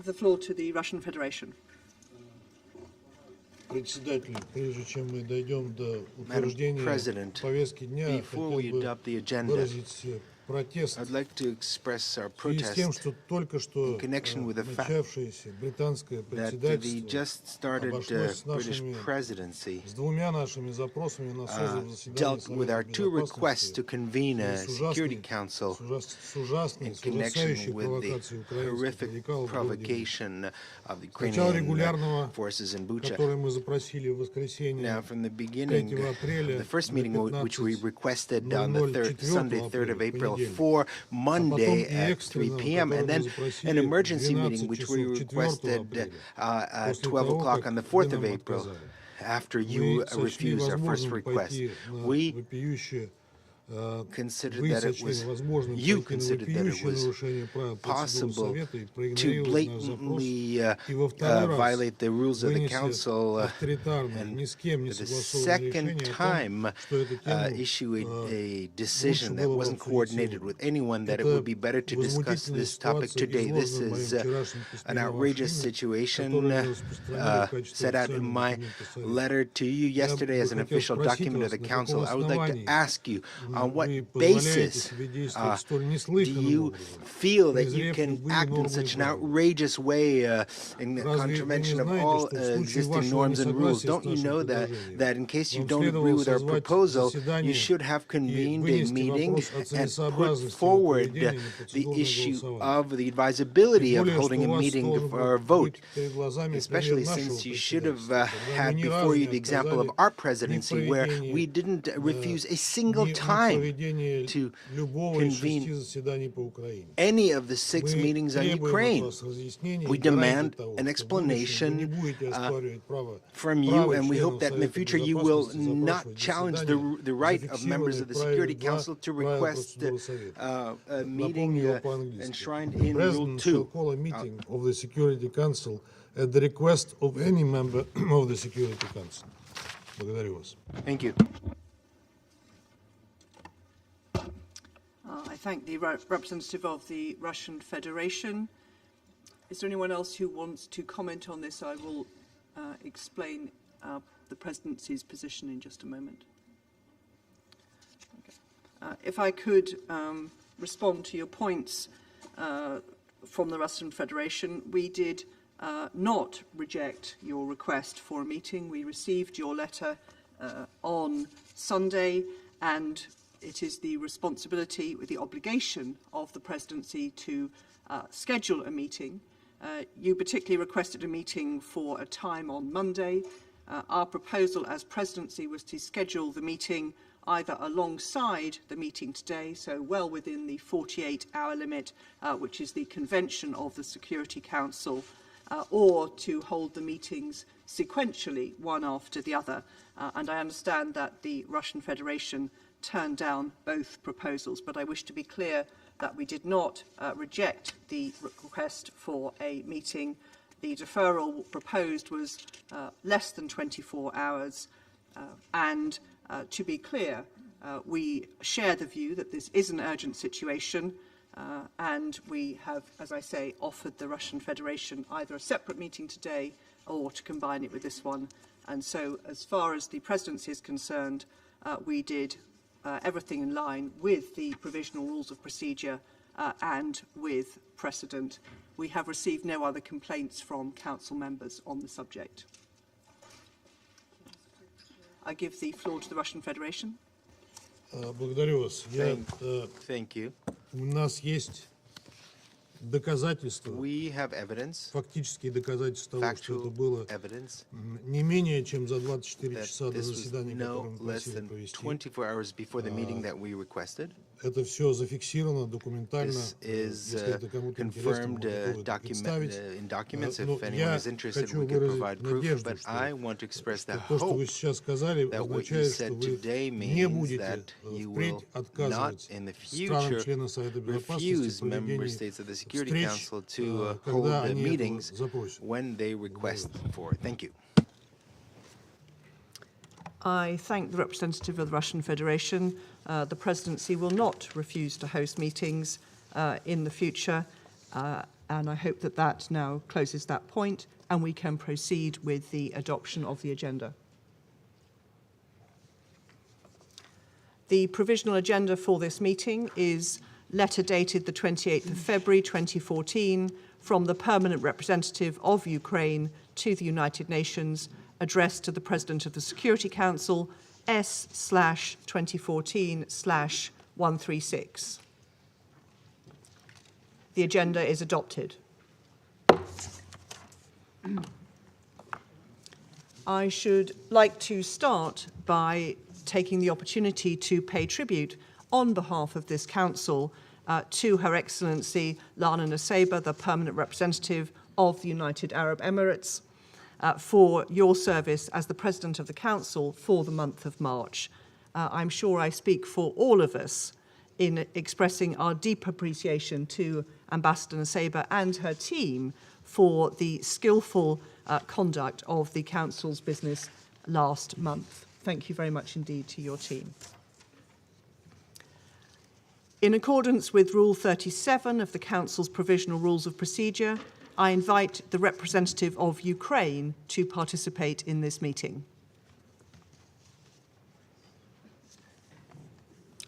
the floor to the Russian Federation. Председатель, прежде чем мы дойдем до Madam утверждения President, повестки дня, before we хотел бы adopt the agenda, выразить протест I'd like to express our в связи с тем, protest что только что in connection with the fact начавшееся британское that the председательство just started обошлось с British нашими presidency с двумя нашими запросами на созыв заседания dealt with our Совета two requests to Безопасности convene a с Security ужасной, Council с ужасной, in с connection ужасающей with the провокацией украинских horrific радикалов в городе Буча. provocation of the Начало Ukrainian регулярного, forces in Bucha. который мы запросили в воскресенье Now, from the beginning, 3 апреля the first на meeting which we 15:00 requested on the Sunday, 3rd of April, понедельник. for Monday и at 3 экстренного, p.m., and который then мы запросили an emergency 12 meeting which we часов 4 requested апреля, at после 12 того, o'clock как on the вы 4th of нам April, отказали. after Мы you сочли refused our first возможным request. пойти на We вопиющее considered Вы that it сочли was, возможным you пойти на considered that it вопиющее was нарушение правил процедуры possible Совета и to проигнорировать наш запрос. blatantly И во второй раз, violate the rules of the вынеся council авторитарное, and ни с кем не for the согласованное second решение о time том, что эту тему issue a лучше decision that было бы wasn't обсудить coordinated сегодня. with anyone, that it Это would be better to discuss возмутительная this topic ситуация, today. This изложена в is моем вчерашнем an письме на ваше outrageous имя, situation которое мы распространили в качестве set out in официального my документа Совета. letter to you yesterday as an бы хотел official спросить document of вас, the на council. каком I would like to основании ask you, on what вы позволяете basis себе действовать столь do неслыханным you образом, feel that you презрев can любые act in нормы и such an правила? outrageous way in Разве вы не contravention of знаете, all что в случае existing вашего norms and rules? несогласия с Don't you нашим know предложением that in case you вам don't agree следовало with our созвать proposal, you заседание should have и convened a вынести meeting вопрос о and put целесообразности его forward проведения на the процедурное issue голосование? of the advisability Тем of более, holding что a у вас meeting должен or a был vote, быть перед глазами especially пример нашего since you should have председательства, когда мы had ни before разу you не the example of отказали our ни в presidency, where проведении we didn't refuse a single ни в time проведении to любого из 6 convene заседаний по Украине. any of the 6 Мы meetings on требуем от Ukraine. вас разъяснений We и гарантий demand того, an что в будущем вы не explanation будете оспаривать право from you, and we членов hope that in the Совета future you will Безопасности not запрашивать challenge заседания, the right of members of the Security зафиксированные в Council to правилах request процедуры Совета. a Напомню meeting его по-английски. enshrined in Rule President shall 2. call a meeting of the Security Council at the request of any member of the Security Council. Благодарю вас. Thank you. I thank the representative of the Russian Federation. Is there anyone else who wants to comment on this? I will explain the Presidency's position in just a moment. Okay. If I could respond to your points from the Russian Federation, we did not reject your request for a meeting. We received your letter on Sunday, and it is the responsibility, with the obligation of the Presidency to schedule a meeting. You particularly requested a meeting for a time on Monday. Our proposal as Presidency was to schedule the meeting either alongside the meeting today, so well within the 48-hour limit, which is the convention of the Security Council, or to hold the meetings sequentially, one after the other. And I understand that the Russian Federation turned down both proposals, but I wish to be clear that we did not reject the request for a meeting. The deferral proposed was less than 24 hours, and to be clear, we share the view that this is an urgent situation, and we have, as I say, offered the Russian Federation either a separate meeting today or to combine it with this one. And so, as far as the Presidency is concerned, we did everything in line with the provisional rules of procedure and with precedent. We have received no other complaints from Council members on the subject. I give the floor to the Russian Federation. Благодарю вас. Thank you. У нас есть доказательства, We have evidence, фактические доказательства того, что это factual было evidence, не менее чем за 24 that часа до this was заседания, которое no мы less просили than провести. 24 hours before the meeting that we requested. Это все зафиксировано документально. This is Если это кому-то интересно, мы confirmed готовы это представить. in documents. Но If anyone я is interested, хочу we can выразить provide proof. надежду, But I want to express the что то, что вы hope сейчас сказали, that what you означает, что said вы today не means будете that you впредь will not отказывать in the странам-членам Совета Безопасности refuse в member проведении states of the Security встреч, Council to hold когда the они этого meetings запросят. when they request for it. Thank you. I thank the representative of the Russian Federation. The Presidency will not refuse to host meetings in the future. And I hope that that now closes that point and we can proceed with the adoption of the agenda. The provisional agenda for this meeting is letter dated the 28th of February 2014 from the Permanent Representative of Ukraine to the United Nations, addressed to the President of the Security Council, S/2014/136. The agenda is adopted. I should like to start by taking the opportunity to pay tribute on behalf of this Council to Her Excellency Lana Naseba, the Permanent Representative of the United Arab Emirates, for your service as the President of the Council for the month of March. I'm sure I speak for all of us in expressing our deep appreciation to Ambassador Naseba and her team for the skillful conduct of the Council's business last month. Thank you very much indeed to your team. In accordance with Rule 37 of the Council's Provisional Rules of Procedure, I invite the representative of Ukraine to participate in this meeting.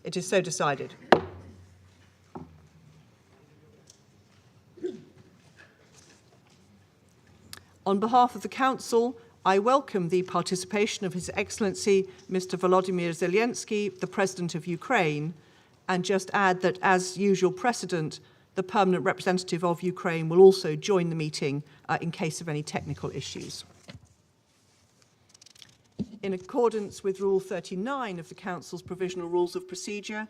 It is so decided. On behalf of the Council, I welcome the participation of His Excellency Mr. Volodymyr Zelenskyy, the President of Ukraine, and just add that, as usual precedent, the Permanent Representative of Ukraine will also join the meeting in case of any technical issues. In accordance with Rule 39 of the Council's Provisional Rules of Procedure,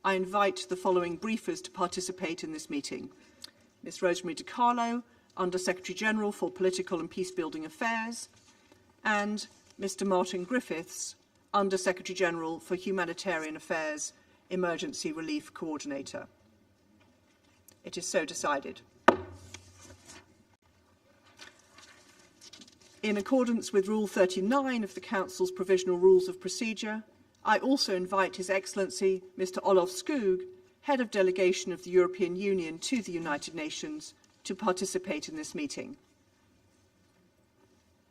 I invite the following briefers to participate in this meeting. Ms. Rosemary DiCarlo, Under Secretary-General for Political and Peacebuilding Affairs, and Mr. Martin Griffiths, Under Secretary-General for Humanitarian Affairs, Emergency Relief Coordinator. It is so decided. In accordance with Rule 39 of the Council's Provisional Rules of Procedure, I also invite His Excellency Mr. Olof Skog, Head of Delegation of the European Union to the United Nations, to participate in this meeting.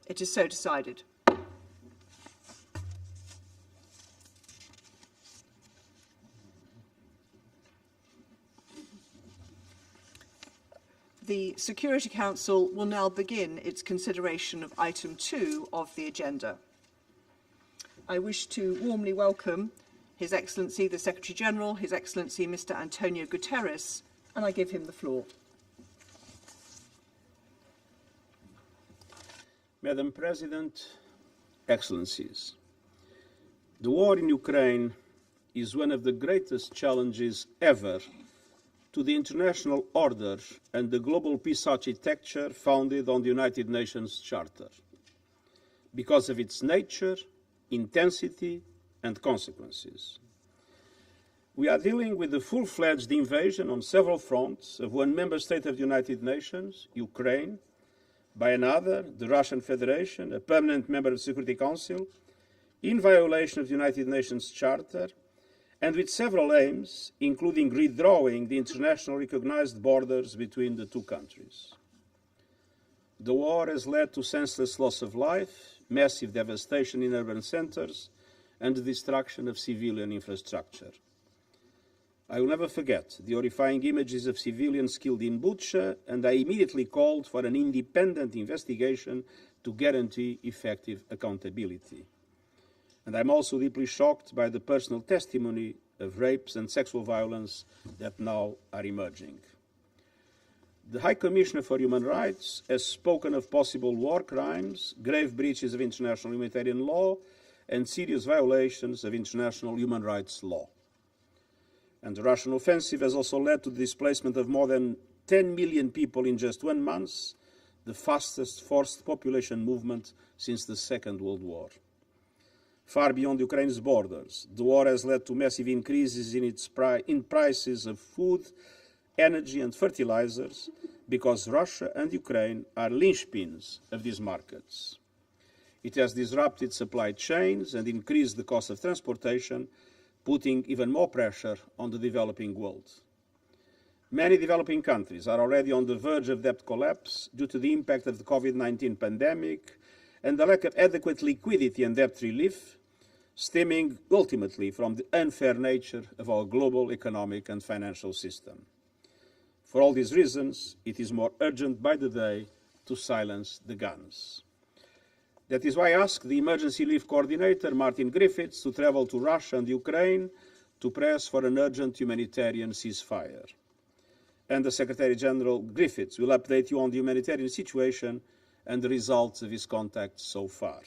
It is so decided. The Security Council will now begin its consideration of item 2 of the agenda. I wish to warmly welcome His Excellency the Secretary-General, His Excellency Mr. Antonio Guterres, and I give him the floor. Madam President, Excellencies, the war in Ukraine is one of the greatest challenges ever to the international order and the global peace architecture founded on the United Nations Charter, because of its nature, intensity, and consequences. We are dealing with the full-fledged invasion on several fronts of one member state of the United Nations, Ukraine, by another, the Russian Federation, a permanent member of the Security Council, in violation of the United Nations Charter, and with several aims, including redrawing the internationally recognized borders between the two countries. The war has led to senseless loss of life, massive devastation in urban centers, and the destruction of civilian infrastructure. I will never forget the horrifying images of civilians killed in Bucha, and I immediately called for an independent investigation to guarantee effective accountability. And I'm also deeply shocked by the personal testimony of rapes and sexual violence that now are emerging. The High Commissioner for Human Rights has spoken of possible war crimes, grave breaches of international humanitarian law, and serious violations of international human rights law. And the Russian offensive has also led to the displacement of more than 10 million people in just 1 month, the fastest forced population movement since the Second World War. Far beyond Ukraine's borders, the war has led to massive increases in prices of food, energy and fertilizers, because Russia and Ukraine are linchpins of these markets. It has disrupted supply chains and increased the cost of transportation, putting even more pressure on the developing world. Many developing countries are already on the verge of debt collapse due to the impact of the COVID-19 pandemic and the lack of adequate liquidity and debt relief, stemming ultimately from the unfair nature of our global economic and financial system. For all these reasons, it is more urgent by the day to silence the guns. That is why I asked the Emergency Relief Coordinator, Martin Griffiths, to travel to Russia and Ukraine to press for an urgent humanitarian ceasefire. And the Secretary-General Griffiths will update you on the humanitarian situation and the results of his contacts so far.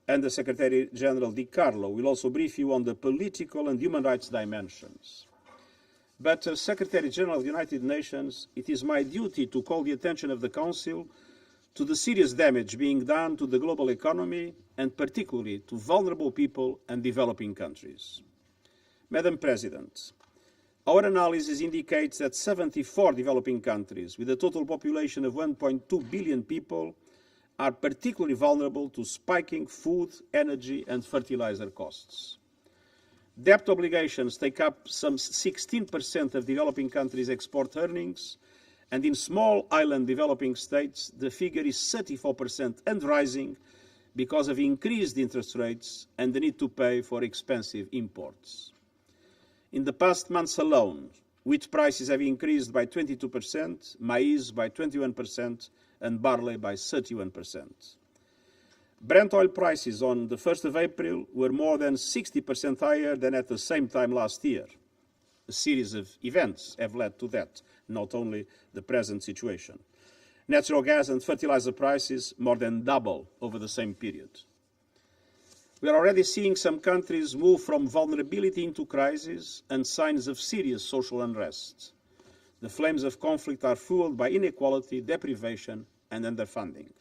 And the Secretary-General Di Carlo will also brief you on the political and human rights dimensions. But as Secretary-General of the United Nations, it is my duty to call the attention of the Council to the serious damage being done to the global economy and particularly to vulnerable people and developing countries. Madam President, our analysis indicates that 74 developing countries with a total population of 1.2 billion people are particularly vulnerable to spiking food, energy and fertilizer costs. Debt obligations take up some 16% of developing countries' export earnings, and in small island developing states, the figure is 34% and rising because of increased interest rates and the need to pay for expensive imports. In the past months alone, wheat prices have increased by 22%, maize by 21%, and barley by 31%. Brent oil prices on the 1st of April were more than 60% higher than at the same time last year. A series of events have led to that, not only the present situation. Natural gas and fertilizer prices more than double over the same period. We are already seeing some countries move from vulnerability into crisis and signs of serious social unrest. The flames of conflict are fueled by inequality, deprivation, and underfunding.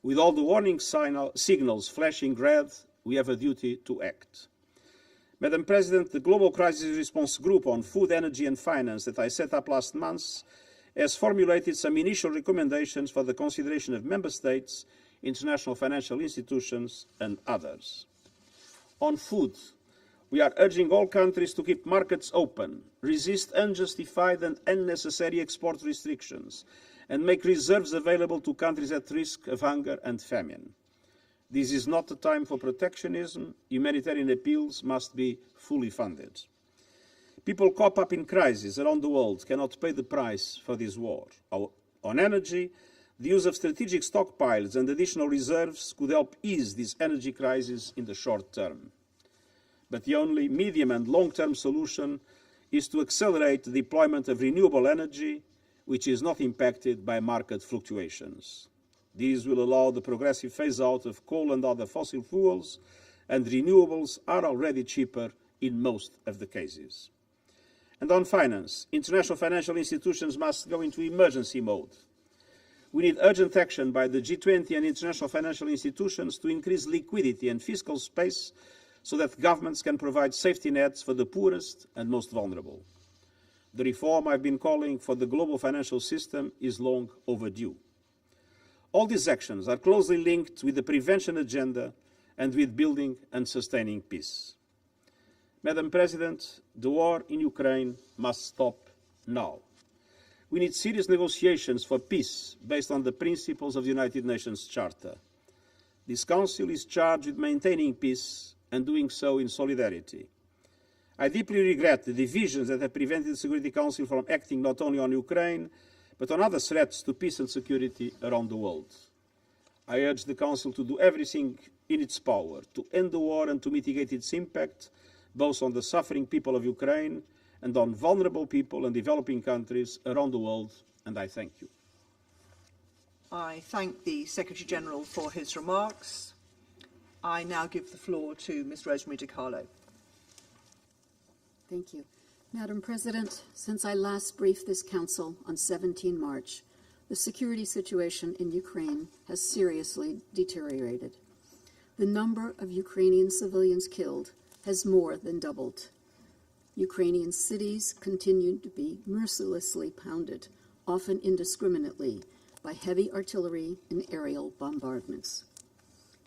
With all the warning signals flashing red, we have a duty to act. Madam President, the Global Crisis Response Group on Food, Energy and Finance that I set up last month has formulated some initial recommendations for the consideration of Member States, international financial institutions and others. On food, we are urging all countries to keep markets open, resist unjustified and unnecessary export restrictions, and make reserves available to countries at risk of hunger and famine. This is not the time for protectionism. Humanitarian appeals must be fully funded. People caught up in crisis around the world cannot pay the price for this war. On energy, the use of strategic stockpiles and additional reserves could help ease this energy crisis in the short term. But the only medium and long-term solution is to accelerate the deployment of renewable energy, which is not impacted by market fluctuations. These will allow the progressive phase-out of coal and other fossil fuels, and renewables are already cheaper in most of the cases. And on finance, international financial institutions must go into emergency mode. We need urgent action by the G20 and international financial institutions to increase liquidity and fiscal space so that governments can provide safety nets for the poorest and most vulnerable. The reform I've been calling for the global financial system is long overdue. All these actions are closely linked with the prevention agenda and with building and sustaining peace. Madam President, the war in Ukraine must stop now. We need serious negotiations for peace based on the principles of the United Nations Charter. This Council is charged with maintaining peace and doing so in solidarity. I deeply regret the divisions that have prevented the Security Council from acting not only on Ukraine, but on other threats to peace and security around the world. I urge the Council to do everything in its power to end the war and to mitigate its impact, both on the suffering people of Ukraine and on vulnerable people and developing countries around the world, and I thank you. I thank the Secretary-General for his remarks. I now give the floor to Ms. Rosemary DiCarlo. Thank you. Madam President, since I last briefed this Council on 17 March, the security situation in Ukraine has seriously deteriorated. The number of Ukrainian civilians killed has more than doubled. Ukrainian cities continue to be mercilessly pounded, often indiscriminately, by heavy artillery and aerial bombardments.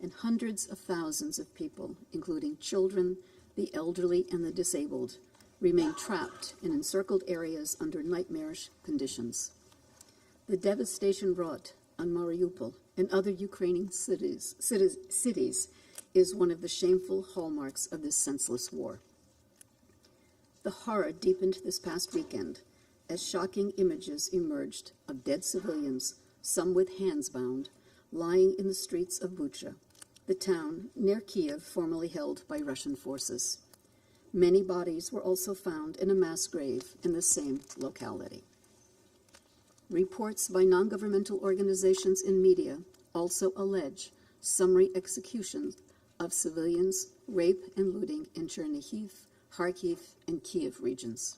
And hundreds of thousands of people, including children, the elderly, and the disabled, remain trapped in encircled areas under nightmarish conditions. The devastation wrought on Mariupol and other Ukrainian cities is one of the shameful hallmarks of this senseless war. The horror deepened this past weekend as shocking images emerged of dead civilians, some with hands bound, lying in the streets of Bucha, the town near Kiev formerly held by Russian forces. Many bodies were also found in a mass grave in the same locality. Reports by non-governmental organizations and media also allege summary executions of civilians, rape and looting in Chernihiv, Kharkiv, and Kiev regions.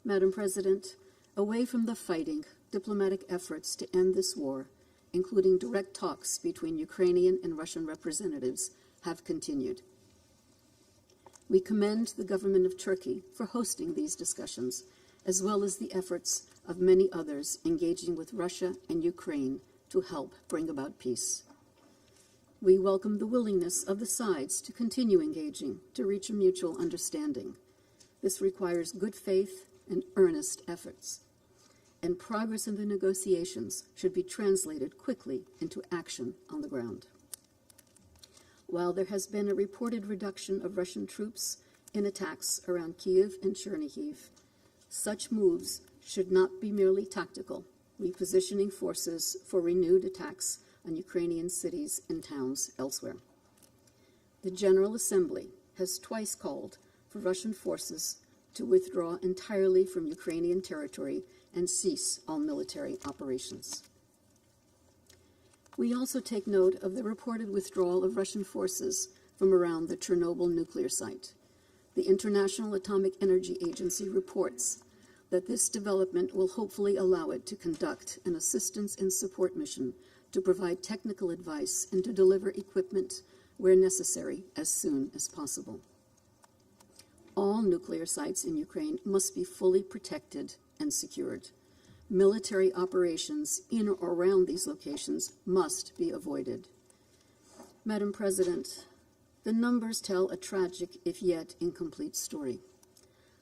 Madam President, away from the fighting, diplomatic efforts to end this war, including direct talks between Ukrainian and Russian representatives, have continued. We commend the government of Turkey for hosting these discussions, as well as the efforts of many others engaging with Russia and Ukraine to help bring about peace. We welcome the willingness of the sides to continue engaging to reach a mutual understanding. This requires good faith and earnest efforts, and progress in the negotiations should be translated quickly into action on the ground. While there has been a reported reduction of Russian troops in attacks around Kiev and Chernihiv, such moves should not be merely tactical, repositioning forces for renewed attacks on Ukrainian cities and towns elsewhere. The General Assembly has twice called for Russian forces to withdraw entirely from Ukrainian territory and cease all military operations. We also take note of the reported withdrawal of Russian forces from around the Chernobyl nuclear site. The International Atomic Energy Agency reports that this development will hopefully allow it to conduct an assistance and support mission to provide technical advice and to deliver equipment where necessary as soon as possible. All nuclear sites in Ukraine must be fully protected and secured. Military operations in or around these locations must be avoided. Madam President, the numbers tell a tragic, if yet incomplete, story.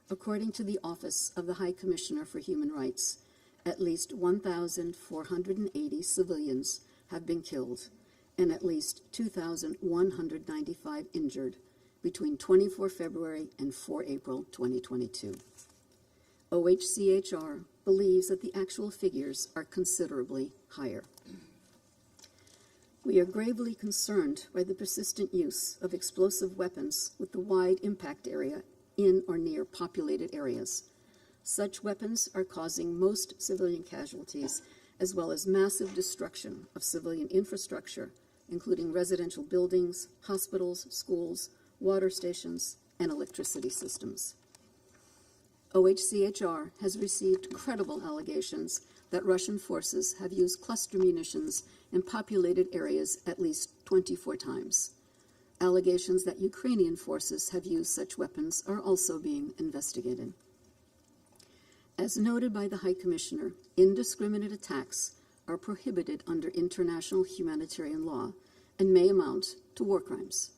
According to the Office of the High Commissioner for Human Rights, at least 1,480 civilians have been killed and at least 2,195 injured between 24 February and 4 April 2022. OHCHR believes that the actual figures are considerably higher. We are gravely concerned by the persistent use of explosive weapons with the wide impact area in or near populated areas. Such weapons are causing most civilian casualties, as well as massive destruction of civilian infrastructure, including residential buildings, hospitals, schools, water stations, and electricity systems. OHCHR has received credible allegations that Russian forces have used cluster munitions in populated areas at least 24 times. Allegations that Ukrainian forces have used such weapons are also being investigated. As noted by the High Commissioner, indiscriminate attacks are prohibited under international humanitarian law and may amount to war crimes.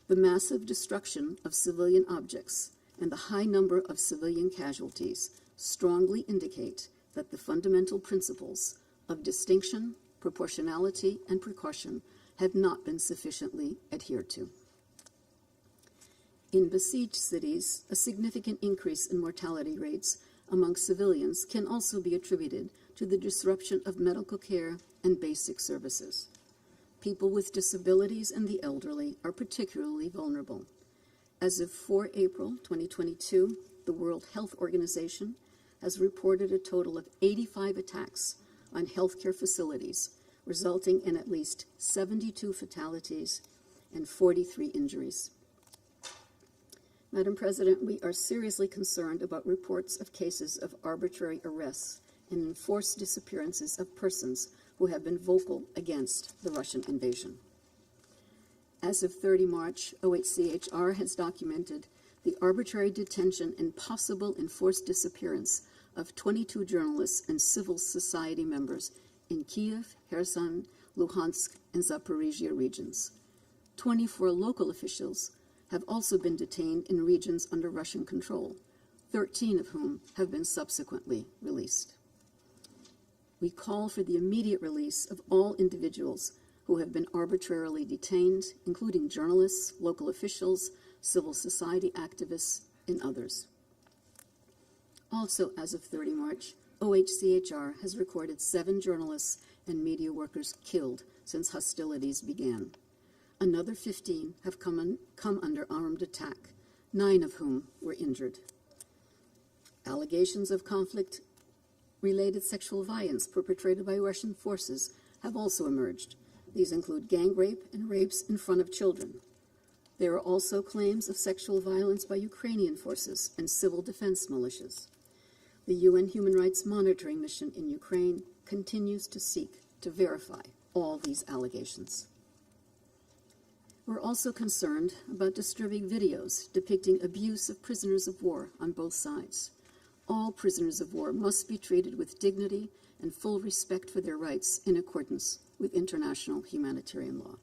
The massive destruction of civilian objects and the high number of civilian casualties strongly indicate that the fundamental principles of distinction, proportionality, and precaution have not been sufficiently adhered to. In besieged cities, a significant increase in mortality rates among civilians can also be attributed to the disruption of medical care and basic services. People with disabilities and the elderly are particularly vulnerable. As of 4 April 2022, the World Health Organization has reported a total of 85 attacks on healthcare facilities, resulting in at least 72 fatalities and 43 injuries. Madam President, we are seriously concerned about reports of cases of arbitrary arrests and enforced disappearances of persons who have been vocal against the Russian invasion. As of 30 March, OHCHR has documented the arbitrary detention and possible enforced disappearance of 22 journalists and civil society members in Kiev, Kherson, Luhansk, and Zaporizhia regions. 24 local officials have also been detained in regions under Russian control, 13 of whom have been subsequently released. We call for the immediate release of all individuals who have been arbitrarily detained, including journalists, local officials, civil society activists, and others. Also, as of 30 March, OHCHR has recorded 7 journalists and media workers killed since hostilities began. Another 15 have come under armed attack, 9 of whom were injured. Allegations of conflict-related sexual violence perpetrated by Russian forces have also emerged. These include gang rape and rapes in front of children. There are also claims of sexual violence by Ukrainian forces and civil defense militias. The UN Human Rights Monitoring Mission in Ukraine continues to seek to verify all these allegations. We're also concerned about disturbing videos depicting abuse of prisoners of war on both sides. All prisoners of war must be treated with dignity and full respect for their rights in accordance with international humanitarian law.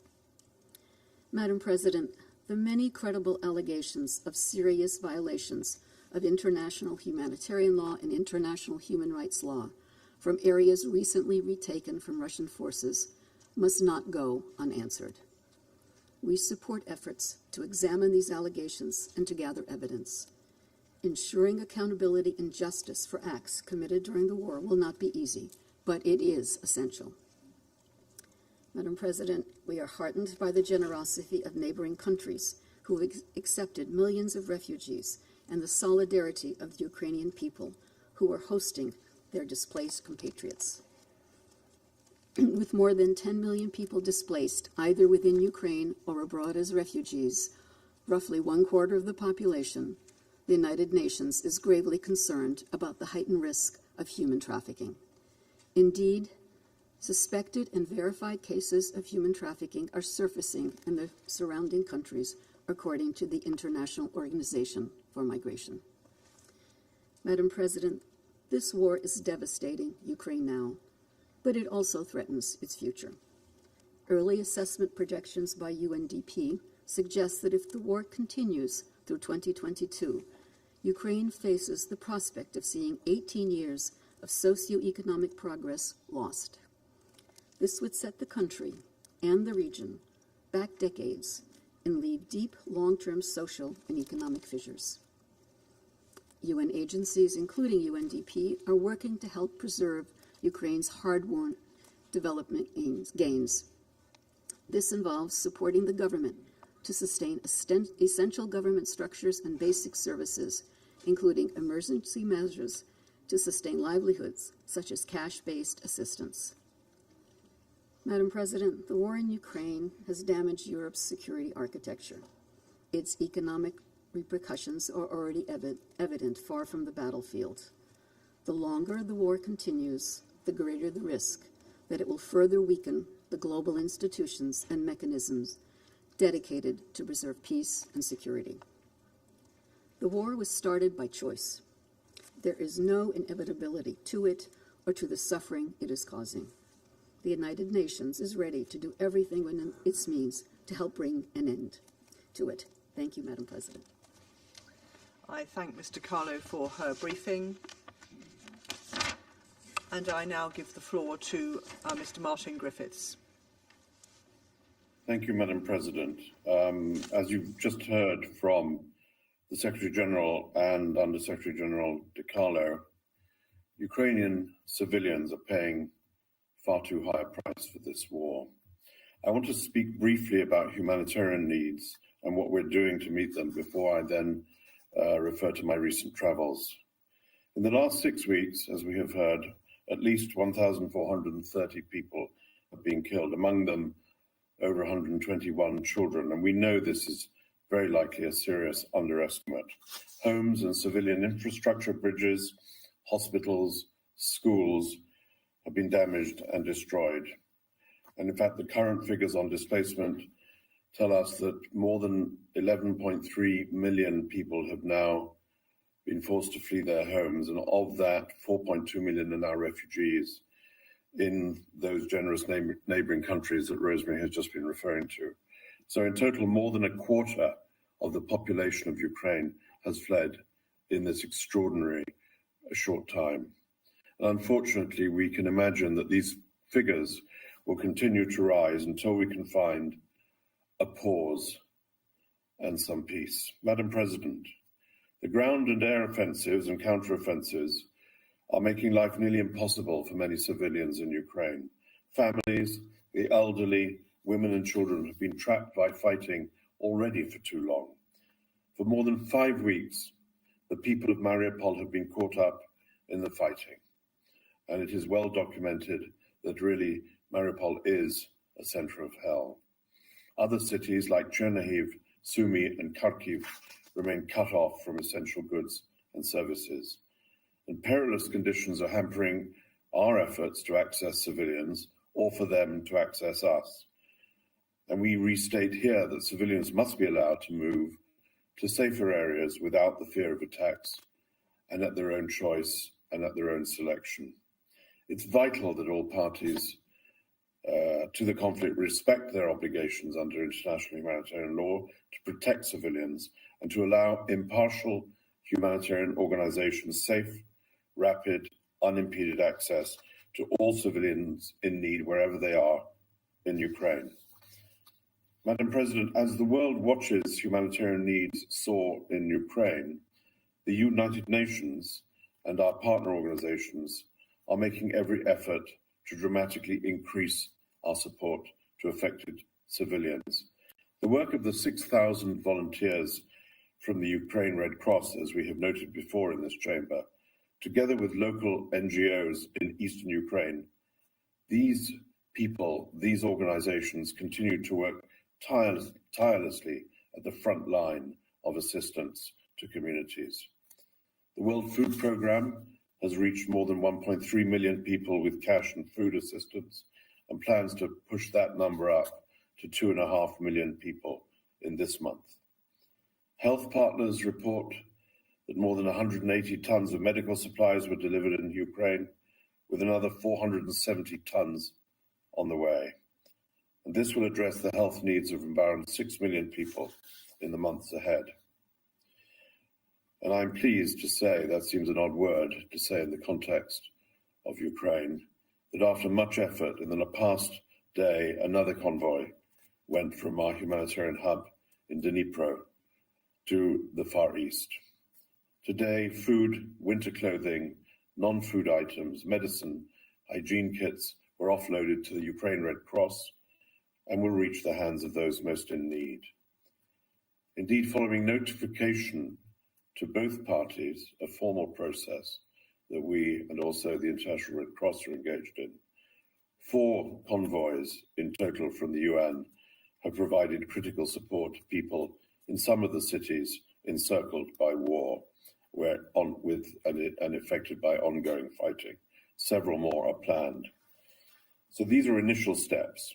Madam President, the many credible allegations of serious violations of international humanitarian law and international human rights law from areas recently retaken from Russian forces must not go unanswered. We support efforts to examine these allegations and to gather evidence. Ensuring accountability and justice for acts committed during the war will not be easy, but it is essential. Madam President, we are heartened by the generosity of neighboring countries who have accepted millions of refugees and the solidarity of the Ukrainian people who are hosting their displaced compatriots. With more than 10 million people displaced, either within Ukraine or abroad as refugees, roughly 1/4 of the population, the United Nations is gravely concerned about the heightened risk of human trafficking. Indeed, suspected and verified cases of human trafficking are surfacing in the surrounding countries, according to the International Organization for Migration. Madam President, this war is devastating Ukraine now, but it also threatens its future. Early assessment projections by UNDP suggest that if the war continues through 2022, Ukraine faces the prospect of seeing 18 years of socioeconomic progress lost. This would set the country and the region back decades and leave deep long-term social and economic fissures. UN agencies, including UNDP, are working to help preserve Ukraine's hard-won development gains. This involves supporting the government to sustain essential government structures and basic services, including emergency measures to sustain livelihoods, such as cash-based assistance. Madam President, the war in Ukraine has damaged Europe's security architecture. Its economic repercussions are already evident far from the battlefield. The longer the war continues, the greater the risk that it will further weaken the global institutions and mechanisms dedicated to preserve peace and security. The war was started by choice. There is no inevitability to it or to the suffering it is causing. The United Nations is ready to do everything within its means to help bring an end to it. Thank you, Madam President. I thank Mr. Carlo for her briefing. And I now give the floor to Mr. Martin Griffiths. Thank you, Madam President. As you've just heard from the Secretary General and Under Secretary General De Carlo, Ukrainian civilians are paying far too high a price for this war. I want to speak briefly about humanitarian needs and what we're doing to meet them before I then refer to my recent travels. In the last 6 weeks, as we have heard, at least 1,430 people have been killed, among them over 121 children, and we know this is very likely a serious underestimate. Homes and civilian infrastructure, bridges, hospitals, schools have been damaged and destroyed. And in fact, the current figures on displacement tell us that more than 11.3 million people have now been forced to flee their homes, and of that, 4.2 million are now refugees in those generous neighboring countries that Rosemary has just been referring to. So in total, more than a quarter of the population of Ukraine has fled in this extraordinary short time. And unfortunately, we can imagine that these figures will continue to rise until we can find a pause and some peace. Madam President, the ground and air offensives and counteroffensives are making life nearly impossible for many civilians in Ukraine. Families, the elderly, women and children have been trapped by fighting already for too long. For more than 5 weeks, the people of Mariupol have been caught up in the fighting. And it is well documented that really Mariupol is a center of hell. Other cities like Chernihiv, Sumy and Kharkiv remain cut off from essential goods and services. And perilous conditions are hampering our efforts to access civilians or for them to access us. And we restate here that civilians must be allowed to move to safer areas without the fear of attacks and at their own choice and at their own selection. It's vital that all parties to the conflict respect their obligations under international humanitarian law to protect civilians and to allow impartial humanitarian organizations safe, rapid, unimpeded access to all civilians in need wherever they are in Ukraine. Madam President, as the world watches humanitarian needs soar in Ukraine, the United Nations and our partner organizations are making every effort to dramatically increase our support to affected civilians. The work of the 6,000 volunteers from the Ukraine Red Cross, as we have noted before in this chamber, together with local NGOs in eastern Ukraine, these people, these organizations continue to work tirelessly at the front line of assistance to communities. The World Food Programme has reached more than 1.3 million people with cash and food assistance and plans to push that number up to 2.5 million people in this month. Health partners report that more than 180 tons of medical supplies were delivered in Ukraine, with another 470 tons on the way. And this will address the health needs of around 6 million people in the months ahead. And I'm pleased to say, that seems an odd word to say in the context of Ukraine, that after much effort in the past day, another convoy went from our humanitarian hub in Dnipro to the Far East. Today, food, winter clothing, non-food items, medicine, hygiene kits were offloaded to the Ukraine Red Cross and will reach the hands of those most in need. Indeed, following notification to both parties, a formal process that we and also the International Red Cross are engaged in, 4 convoys in total from the UN have provided critical support to people in some of the cities encircled by war and affected by ongoing fighting. Several more are planned. So these are initial steps,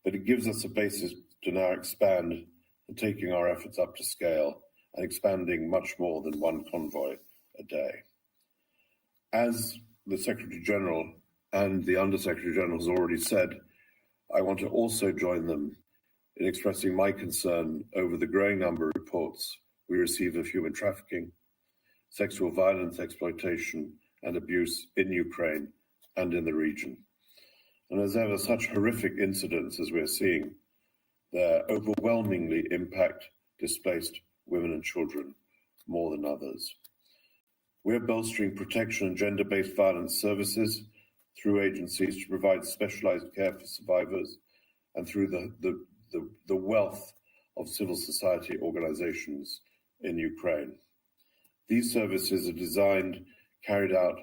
but it gives us a basis to now expand and taking our efforts up to scale and expanding much more than 1 convoy a day. As the Secretary General and the Under-Secretary General has already said, I want to also join them in expressing my concern over the growing number of reports we receive of human trafficking, sexual violence, exploitation, and abuse in Ukraine and in the region. And as ever, such horrific incidents as we're seeing there overwhelmingly impact displaced women and children more than others. We're bolstering protection and gender-based violence services through agencies to provide specialized care for survivors and through the wealth of civil society organizations in Ukraine. These services are designed, carried out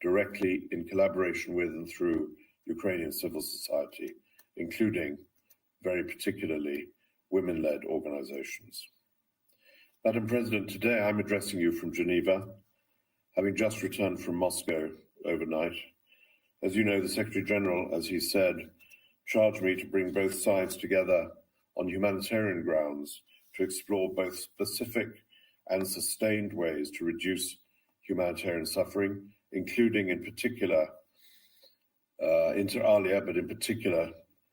directly in collaboration with and through Ukrainian civil society, including, very particularly, women-led organizations. Madam President, today I'm addressing you from Geneva, having just returned from Moscow overnight. As you know, the Secretary General, as he said, charged me to bring both sides together on humanitarian grounds to explore both specific and sustained ways to reduce humanitarian suffering, including in particular, inter alia, but in particular,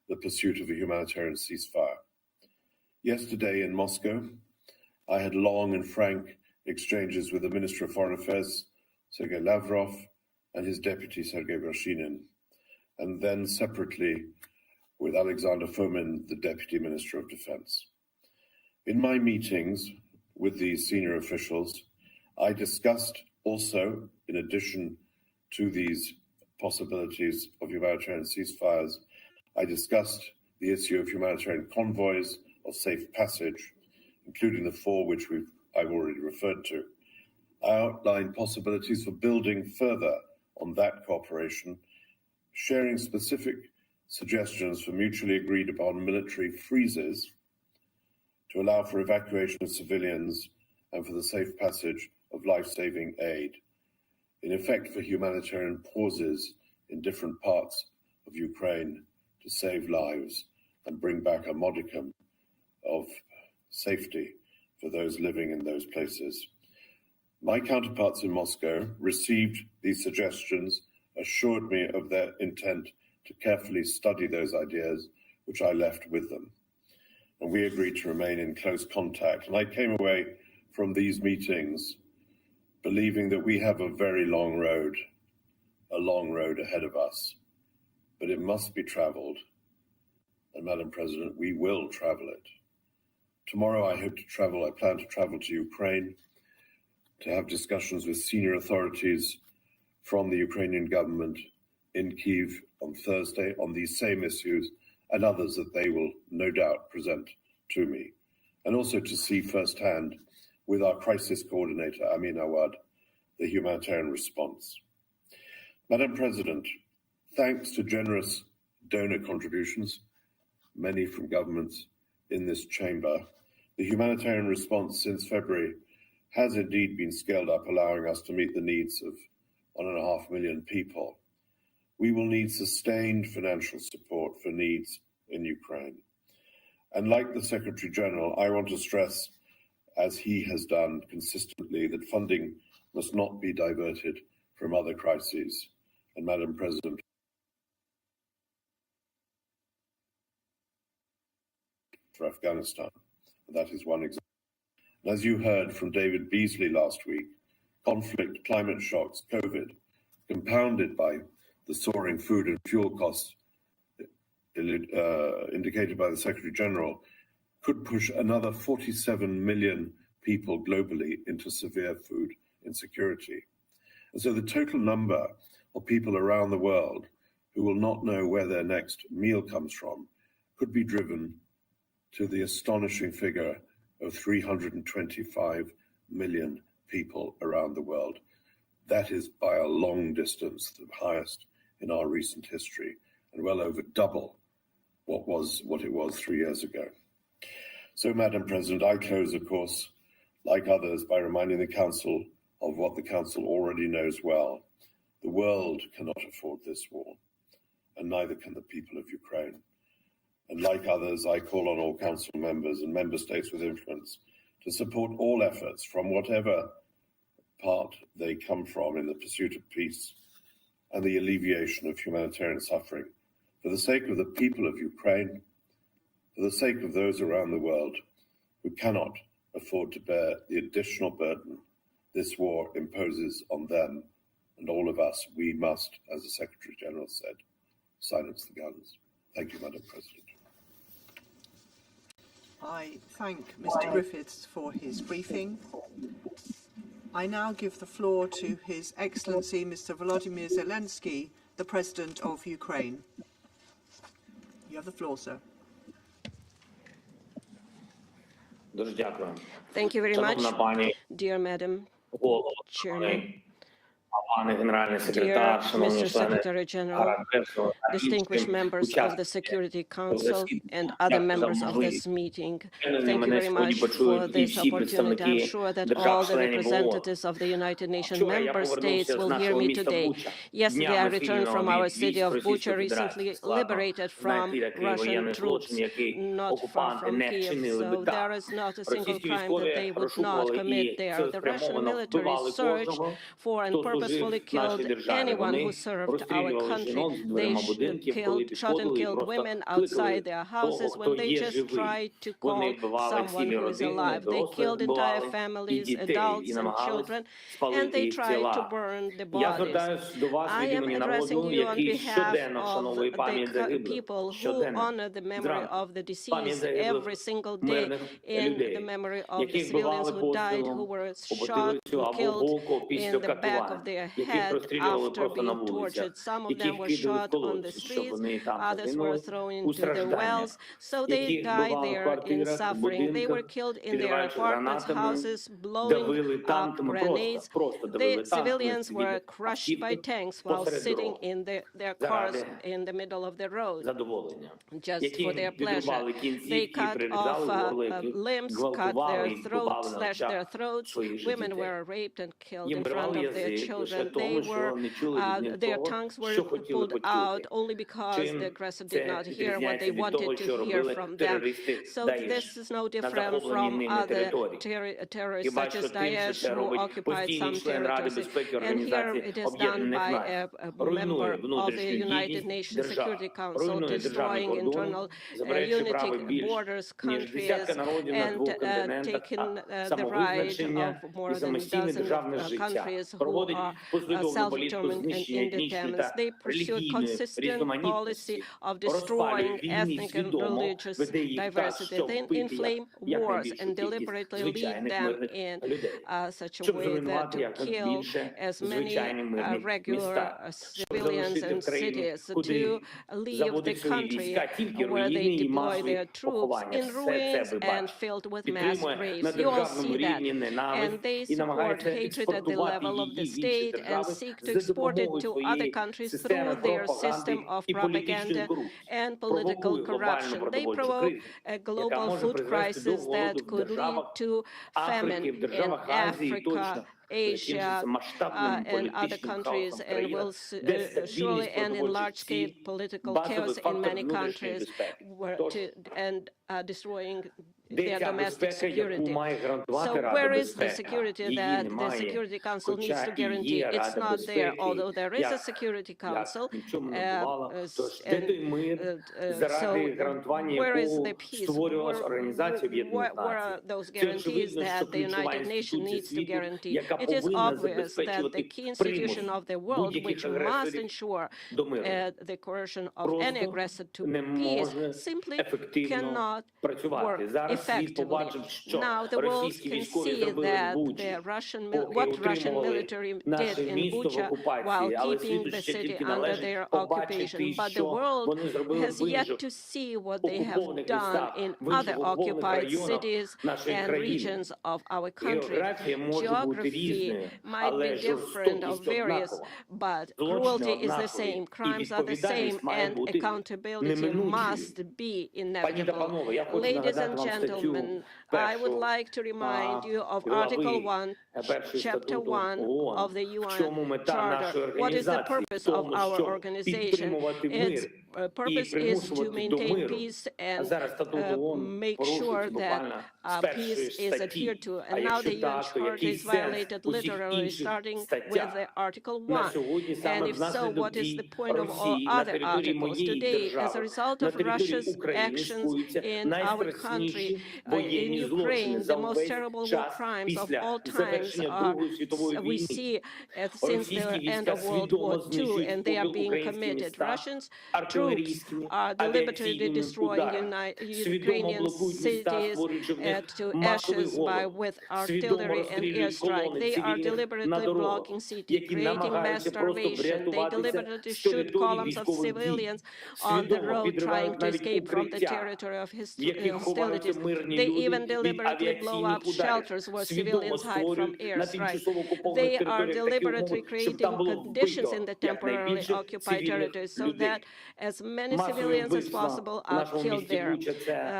the pursuit of a humanitarian ceasefire. Yesterday in Moscow, I had long and frank exchanges with the Minister of Foreign Affairs, Sergei Lavrov, and his deputy, Sergei Vershinin, and then separately with Alexander Fomin, the Deputy Minister of Defense. In my meetings with these senior officials, I discussed also, in addition to these possibilities of humanitarian ceasefires, I discussed the issue of humanitarian convoys of safe passage, including the 4 which I've already referred to. I outlined possibilities for building further on that cooperation, sharing specific suggestions for mutually agreed upon military freezes to allow for evacuation of civilians and for the safe passage of life-saving aid, in effect for humanitarian pauses in different parts of Ukraine to save lives and bring back a modicum of safety for those living in those places. My counterparts in Moscow received these suggestions, assured me of their intent to carefully study those ideas, which I left with them. And we agreed to remain in close contact. And I came away from these meetings believing that we have a very long road ahead of us, but it must be traveled. And Madam President, we will travel it. Tomorrow I plan to travel to Ukraine to have discussions with senior authorities from the Ukrainian government in Kyiv on Thursday on these same issues and others that they will no doubt present to me, and also to see firsthand with our crisis coordinator, Amin Awad, the humanitarian response. Madam President, thanks to generous donor contributions, many from governments in this chamber, the humanitarian response since February has indeed been scaled up, allowing us to meet the needs of 1.5 million people. We will need sustained financial support for needs in Ukraine. And like the Secretary General, I want to stress, as he has done consistently, that funding must not be diverted from other crises. And Madam President, for Afghanistan, that is one example. And as you heard from David Beasley last week, conflict, climate shocks, COVID, compounded by the soaring food and fuel costs indicated by the Secretary General, could push another 47 million people globally into severe food insecurity. And so the total number of people around the world who will not know where their next meal comes from could be driven to the astonishing figure of 325 million people around the world. That is by a long distance the highest in our recent history, and well over double what it was 3 years ago. So, Madam President, I close, of course, like others, by reminding the Council of what the Council already knows well. The world cannot afford this war, and neither can the people of Ukraine. And like others, I call on all Council members and member states with influence to support all efforts from whatever part they come from in the pursuit of peace and the alleviation of humanitarian suffering, for the sake of the people of Ukraine, for the sake of those around the world who cannot afford to bear the additional burden this war imposes on them and all of us. We must, as the Secretary General said, silence the guns. Thank you, Madam President. I thank Mr. Griffiths for his briefing. I now give the floor to His Excellency Mr. Volodymyr Zelenskyy, the President of Ukraine. You have the floor, sir. Thank you very much, dear Madam Chairman, dear Mr. Secretary General, distinguished members of the Security Council and other members of this meeting. Thank you very much for this opportunity. I'm sure that all the representatives of the United Nations member states will hear me today. Yesterday, I returned from our city of Bucha, recently liberated from Russian troops, not far from Kyiv. So there is not a single crime that they would not commit there. The Russian military search for and purposeful forcefully killed anyone who served our country. They shot and killed women outside their houses when they just tried to call someone who is alive. They killed entire families, adults and children, and they tried to burn the bodies. I am addressing you on behalf of the people who honor the memory of the deceased every single day, in the memory of the civilians who died, who were shot and killed in the back of their head after being tortured. Some of them were shot on the streets, others were thrown into the wells, so they died there in suffering. They were killed in their apartments, houses, blowing up grenades. The civilians were crushed by tanks while sitting in their cars in the middle of the road, just for their pleasure. They cut off limbs, cut their throats, slashed their throats. Women were raped and killed in front of their children. Their tongues were pulled out only because the aggressor did not hear what they wanted to hear from them. So this is no different from other terrorists such as Daesh, who occupied some territories. And here it is done by a member of the United Nations Security Council, destroying internal unity, borders, countries, and taking the right of more than a dozen countries who are self-determined and independent. They pursue consistent policy of destroying ethnic and religious diversity. They inflame wars and deliberately lead them in such a way that to kill as many regular civilians and cities, to leave the country where they deploy their troops in ruins and filled with mass graves. You all see that. And they support hatred at the level of the state and seek to export it to other countries through their system of propaganda and political corruption. They provoke a global food crisis that could lead to famine in Africa, Asia, and other countries, and will surely end in large-scale political chaos in many countries, and destroying their domestic security. So where is the security that the Security Council needs to guarantee? It's not there, although there is a Security Council. So where is the peace? Where are those guarantees that the United Nations needs to guarantee? It is obvious that the key institution of the world, which must ensure the coercion of any aggressor to peace, simply cannot work effectively. Now the world can see that what Russian military did in Bucha while keeping the city under their occupation, but the world has yet to see what they have done in other occupied cities and regions of our country. Geography might be different or various, but cruelty is the same, crimes are the same, and accountability must be inevitable. Ladies and gentlemen, I would like to remind you of Article 1, Chapter 1 of the UN Charter. What is the purpose of our organization? Its purpose is to maintain peace and make sure that peace is adhered to. And now the UN Charter is violated literally, starting with the Article 1. And if so, what is the point of all other articles? Today, as a result of Russia's actions in our country, in Ukraine, the most terrible war crimes of all times we see since the end of World War II, and they are being committed. Russian troops are deliberately destroying Ukrainian cities to ashes with artillery and airstrike. They are deliberately blocking cities, creating mass starvation. They deliberately shoot columns of civilians on the road trying to escape from the territory of hostilities. They even deliberately blow up shelters where civilians hide from airstrikes. They are deliberately creating conditions in the temporarily occupied territories so that as many civilians as possible are killed there.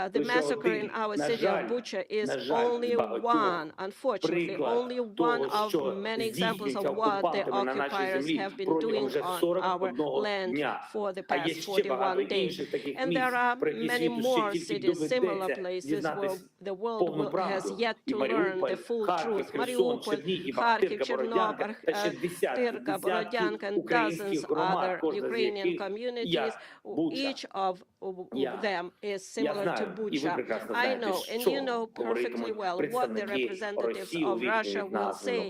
The massacre in our city of Bucha is only one, unfortunately, only one of many examples of what the occupiers have been doing on our land for the past 41 days. And there are many more cities, similar places where the world has yet to learn the full truth. Mariupol, Kharkiv, Chernobyl, Tyrka, Borodyanka, and dozens other Ukrainian communities, each of them is similar to Bucha. I know, and you know perfectly well what the representatives of Russia will say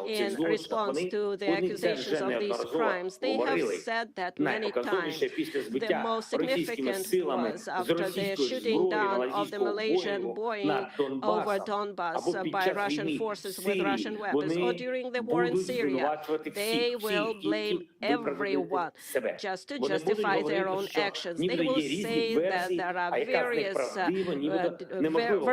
in response to the accusations of these crimes. They have said that many times. The most significant was after the shooting down of the Malaysian Boeing over Donbass by Russian forces with Russian weapons, or during the war in Syria. They will blame everyone just to justify their own actions. They will say that there are various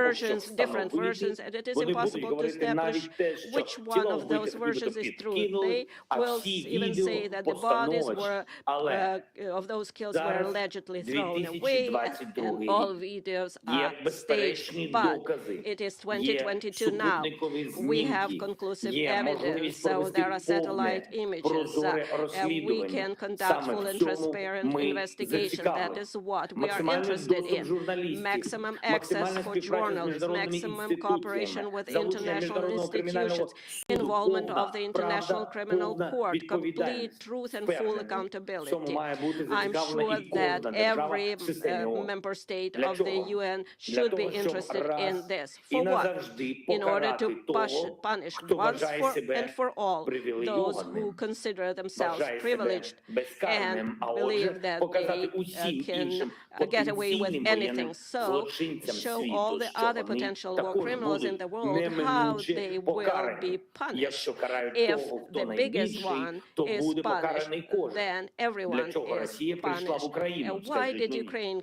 versions, different versions, and it is impossible to establish which one of those versions is true. They will even say that the bodies were of those kills were allegedly thrown away, and all videos are staged. But it is 2022 now. We have conclusive evidence, so there are satellite images. We can conduct full and transparent investigation. That is what we are interested in. Maximum access for journalists, maximum cooperation with international institutions, involvement of the International Criminal Court, complete truth and full accountability. I'm sure that every member state of the UN should be interested in this. For what? In order to punish once and for all those who consider themselves privileged and believe that they can get away with anything. So show all the other potential war criminals in the world how they will be punished. If the biggest one is punished, then everyone is punished. Why did Ukraine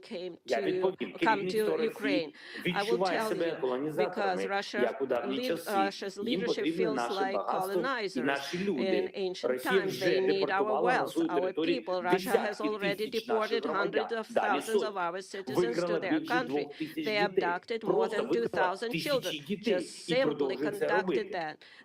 come to Ukraine? I will tell you, because Russia's leadership feels like colonizers. In ancient times, they need our wealth, our people. Russia has already deported hundreds of thousands of our citizens to their country. They abducted more than 2,000 children, just simply conducted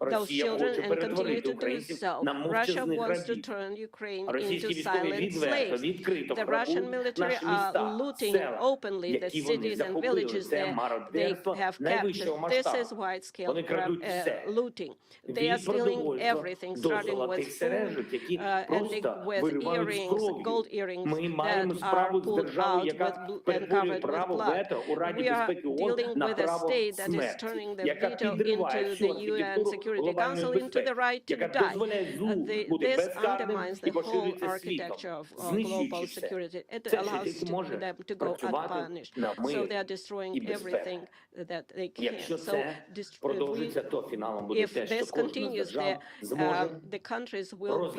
those children and continue to do so. Russia wants to turn Ukraine into silent slaves. The Russian military are looting openly the cities and villages that they have captured. This is wide-scale looting. They are stealing everything, starting with food, ending with earrings, gold earrings that are pulled out and covered with blood. We are dealing with a state that is turning the veto into the UN Security Council into the right to die. This undermines the whole architecture of global security. It allows them to go unpunished. So they are destroying everything that they can. So if this continues, the countries will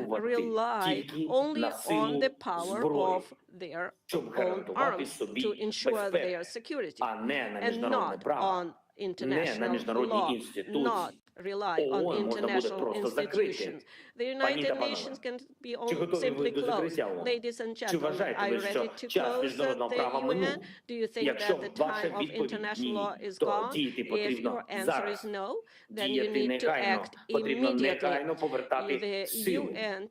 rely only on the power of their own arms to ensure their security, and not on international law, not rely on international institutions. The United Nations can be simply closed. Ladies and gentlemen, are you ready to close the UN? Do you think that the time of international law is gone? If your answer is no, then you need to act immediately. The UN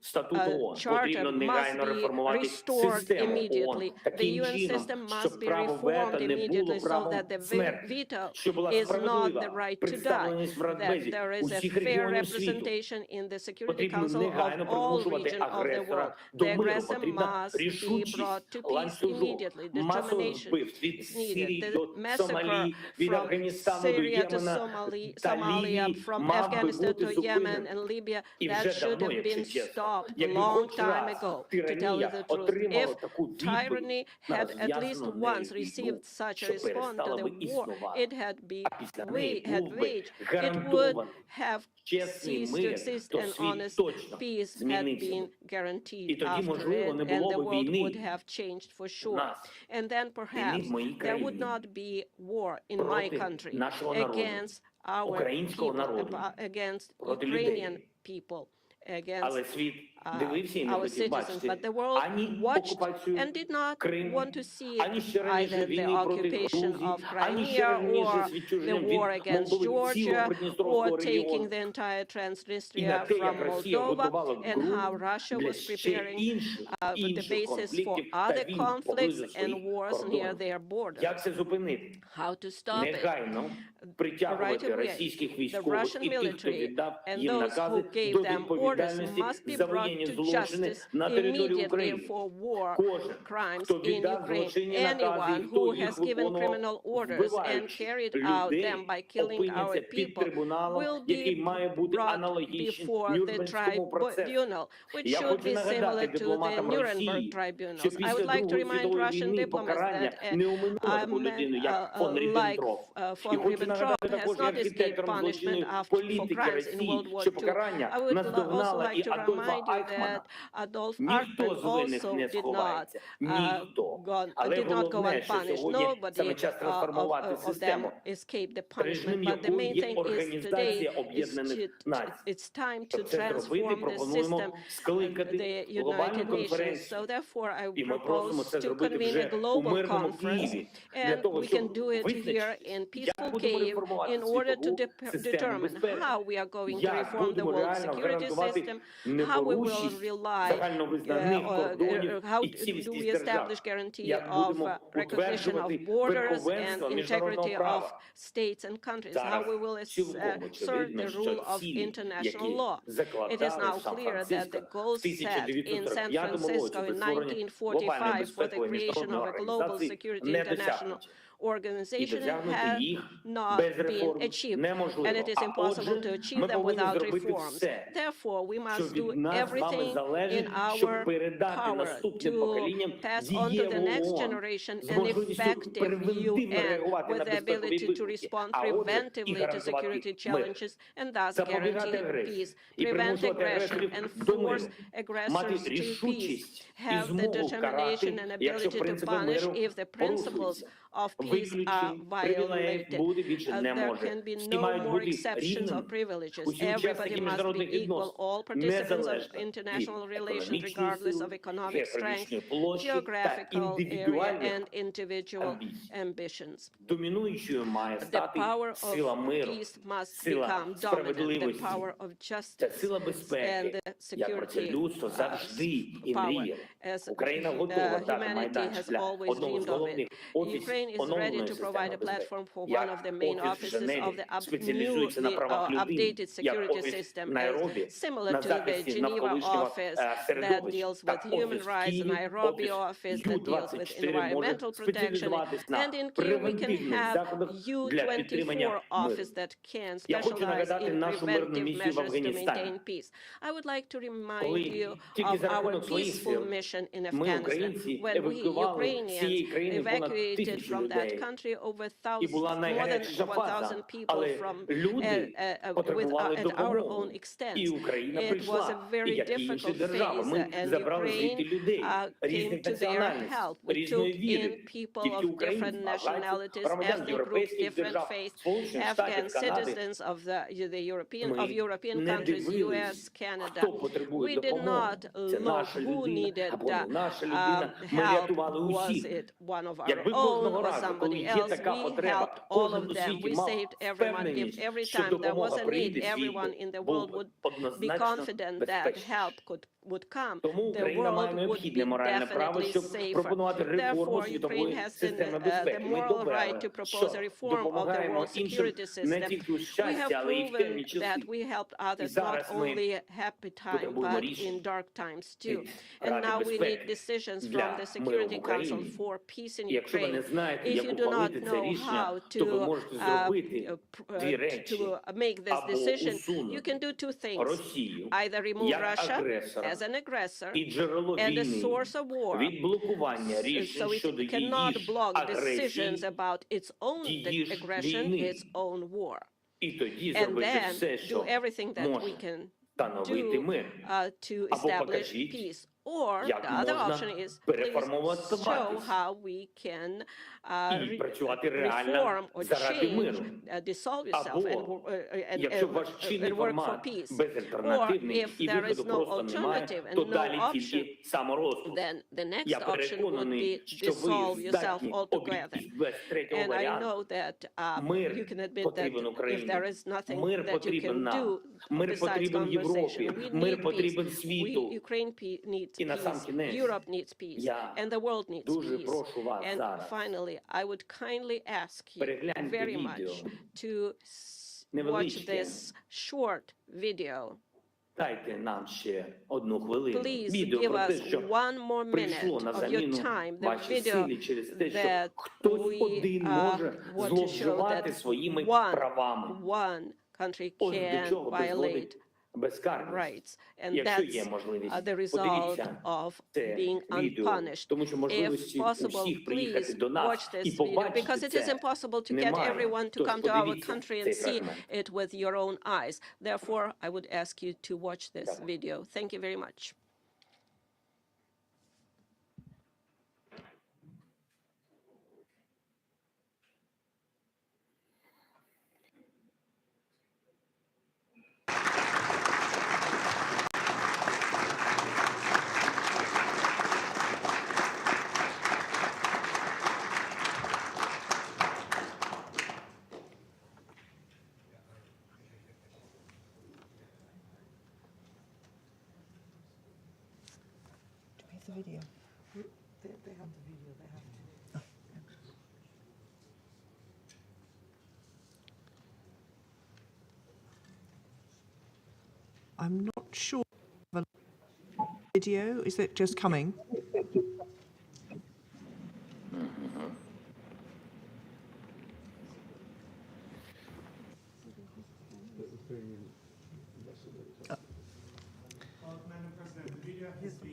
Charter must be restored immediately. The UN system must be reformed immediately so that the veto is not the right to die, that there is a fair representation in the Security Council of all regions of the world. The aggressor must be brought to peace immediately. Determination is needed. The massacre from Syria to Somalia, from Afghanistan to Yemen and Libya, that should have been stopped a long time ago, to tell you the truth. If tyranny had at least once received such a response to the war it had waged, it would have ceased to exist, and honest peace had been guaranteed after it, and the world would have changed for sure. And then perhaps there would not be war in my country against our people, against Ukrainian people, against our citizens, but the world watched and did not want to see either the occupation of Crimea or the war against Georgia or taking the entire Transnistria from Moldova, and how Russia was preparing the basis for other conflicts and wars near their borders. How to stop it? Right away, the Russian military and those who gave them orders must be brought to justice immediately for war crimes in Ukraine. Anyone who has given criminal orders and carried out them by killing our people will be brought before the tribunal, which should be similar to the Nuremberg tribunals. I would like to remind Russian diplomats that a man like von Ribbentrop has not escaped punishment for crimes in World War II. I would also like to remind you that Adolf Eichmann also did not go unpunished. Nobody of them escaped the punishment. But the main thing is today it's time to transform the system, the United Nations. So therefore, I propose to convene a global conference, and we can do it here in peaceful Kyiv in order to determine how we are going to reform the world security system, how we will rely, how do we establish guarantee of recognition of borders and integrity of states and countries, how we will assert the rule of international law. It is now clear that the goals set in San Francisco in 1945 for the creation of a global security international organization have not been achieved, and it is impossible to achieve them without reforms. Therefore, we must do everything in our power to pass on to the next generation an effective UN with the ability to respond preventively to security challenges and thus guarantee peace, prevent aggression, and force aggressors to peace, have the determination and ability to punish if the principles of peace are violated. There can be no more exceptions or privileges. Everybody must be equal. All participants of international relations, regardless of economic strength, geographical area, and individual ambitions. The power of peace must become dominant. The power of justice and the security power, as humanity has always dreamed of it. Ukraine is ready to provide a platform for one of the main offices of the newly updated security system, similar to the Geneva office that deals with human rights, the Nairobi office that deals with environmental protection, and in Kyiv we can have U24 office that can specialize in preventive measures to maintain peace. I would like to remind you of our peaceful mission in Afghanistan, when we Ukrainians evacuated from that country over more than 1,000 people from at our own extent. It was a very difficult phase, and Ukraine came to their help. We took in people of different nationalities, ethnic groups, different faiths, Afghan citizens of European countries, US, Canada. We did not look who needed help. Was it one of our own or somebody else? We helped all of them. We saved everyone. If every time there was a need, everyone in the world would be confident that help would come, the world would be definitely safer. Therefore, Ukraine has the moral right to propose a reform of the world security system. We have proven that we helped others not only happy time, but in dark times too. And now we need decisions from the Security Council for peace in Ukraine. If you do not know how to make this decision, you can do two things. Either remove Russia as an aggressor and a source of war, so it cannot block decisions about its own aggression, its own war, and then do everything that we can do to establish peace. Or як the other можна option is, переформувати please show ситуацію how we can і працювати reform реально or заради change, миру. dissolve yourself Або, якщо ваш чинний and work for формат peace. Or безальтернативний if і there виходу is no просто немає, alternative то and no далі option, тільки саморозпуск. then the next Я option would be переконаний, що ви dissolve yourself здатні altogether. обійтись без третього And I варіанту. know that you Мир can admit that потрібен if Україні. there is nothing Мир that you потрібен can нам. do Мир besides потрібен Європі. conversation, we Мир need потрібен peace. світу. Ukraine needs І на сам peace. кінець Europe needs peace. я And the world needs дуже peace. прошу вас And зараз finally, I would kindly ask you перегляньте very відео. much to watch Невеличке. this short video. Дайте нам ще одну хвилину. Please Відео give про те, us що one more прийшло minute на of your заміну time, the вашій video силі через те, що that хтось we один може want to show зловживати that своїми one правами. country Ось до can чого violate призводить безкарність. rights. And Якщо that's є можливість, the result подивіться of це being відео, unpunished. тому що If можливості у possible, всіх приїхати please до нас watch і this video, побачити because it is це impossible to get немає. everyone to Тож come to our подивіться country and цей see фрагмент. it with your own eyes. Therefore, I would ask you to watch this video. Thank you very much. The video. They have the video. They have to. I'm not sure. The video, is it just coming?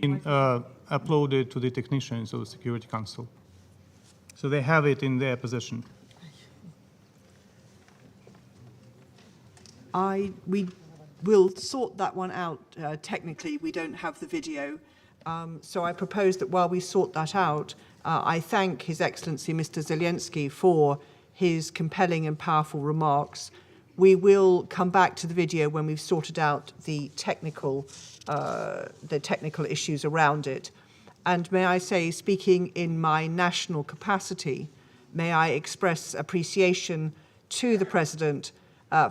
Been uploaded to the technicians of the Security Council. So they have it in their possession. We will sort that one out technically. We don't have the video. So I propose that while we sort that out, I thank His Excellency Mr. Zelenskyy for his compelling and powerful remarks. We will come back to the video when we've sorted out the technical issues around it. And may I say, speaking in my national capacity, may I express appreciation to the President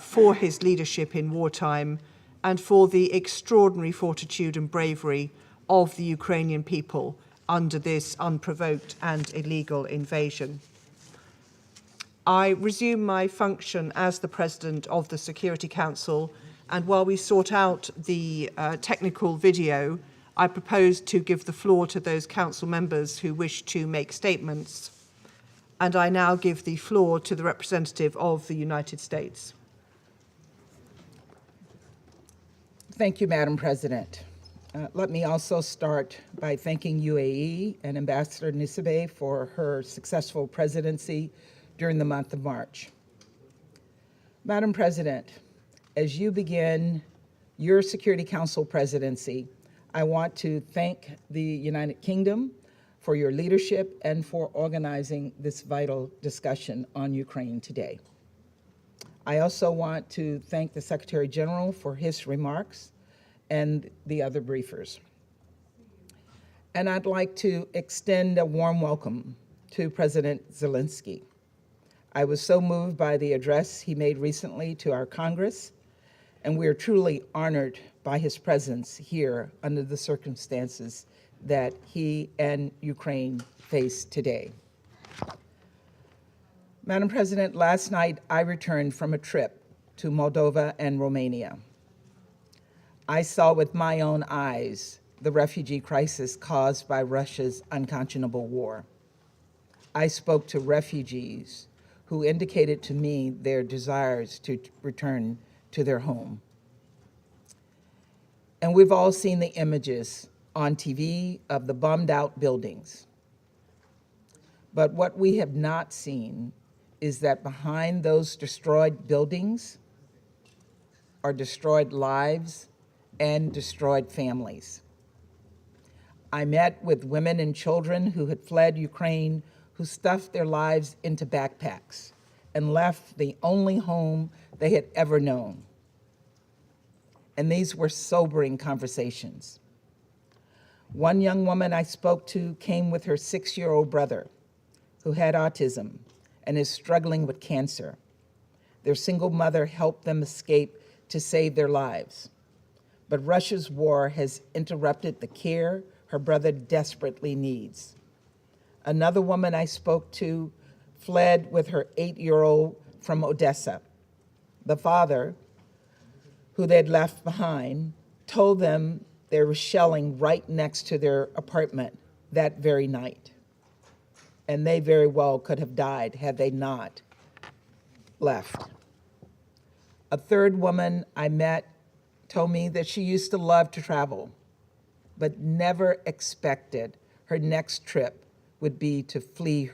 for his leadership in wartime and for the extraordinary fortitude and bravery of the Ukrainian people under this unprovoked and illegal invasion. I resume my function as the President of the Security Council, and while we sort out the technical video, I propose to give the floor to those council members who wish to make statements. And I now give the floor to the representative of the United States. Thank you, Madam President. Let me also start by thanking UAE and Ambassador Nisibeh for her successful presidency during the month of March. Madam President, as you begin your Security Council presidency, I want to thank the United Kingdom for your leadership and for organizing this vital discussion on Ukraine today. I also want to thank the Secretary General for his remarks and the other briefers. And I'd like to extend a warm welcome to President Zelenskyy. I was so moved by the address he made recently to our Congress, and we are truly honored by his presence here under the circumstances that he and Ukraine face today. Madam President, last night I returned from a trip to Moldova and Romania. I saw with my own eyes the refugee crisis caused by Russia's unconscionable war. I spoke to refugees who indicated to me their desires to return to their home. And we've all seen the images on TV of the bombed out buildings. But what we have not seen is that behind those destroyed buildings are destroyed lives and destroyed families. I met with women and children who had fled Ukraine, who stuffed their lives into backpacks and left the only home they had ever known. And these were sobering conversations. One young woman I spoke to came with her 6-year-old brother, who had autism and is struggling with cancer. Their single mother helped them escape to save their lives. But Russia's war has interrupted the care her brother desperately needs. Another woman I spoke to fled with her 8-year-old from Odessa. The father, who they'd left behind, told them there was shelling right next to their apartment that very night. And they very well could have died had they not left. A third woman I met told me that she used to love to travel, but never expected her next trip would be to flee for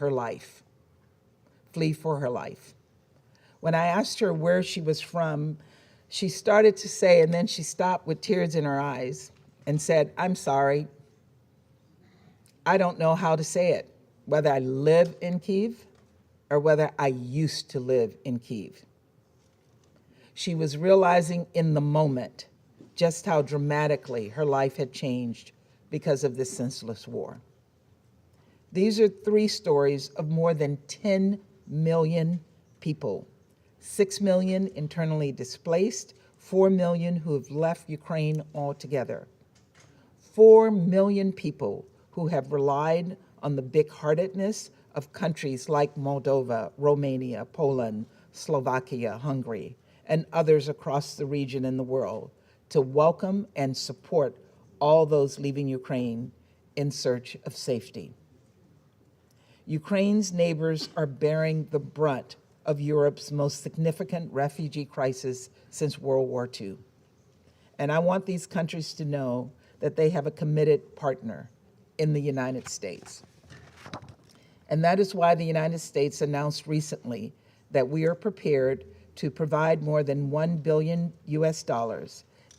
her life. When I asked her where she was from, she started to say, and then she stopped with tears in her eyes and said, "I'm sorry. I don't know how to say it, whether I live in Kyiv or whether I used to live in Kyiv." She was realizing in the moment just how dramatically her life had changed because of this senseless war. These are 3 stories of more than 10 million people, 6 million internally displaced, 4 million who have left Ukraine altogether, 4 million people who have relied on the big-heartedness of countries like Moldova, Romania, Poland, Slovakia, Hungary, and others across the region and the world to welcome and support all those leaving Ukraine in search of safety. Ukraine's neighbors are bearing the brunt of Europe's most significant refugee crisis since World War II. And I want these countries to know that they have a committed partner in the United States. And that is why the United States announced recently that we are prepared to provide more than $1 billion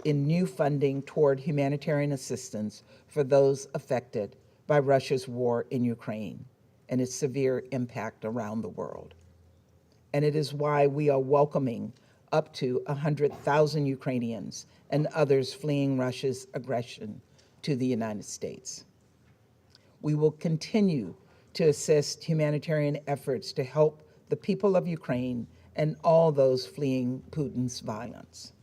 in new funding toward humanitarian assistance for those affected by Russia's war in Ukraine and its severe impact around the world. And it is why we are welcoming up to 100,000 Ukrainians and others fleeing Russia's aggression to the United States. We will continue to assist humanitarian efforts to help the people of Ukraine and all those fleeing Putin's violence.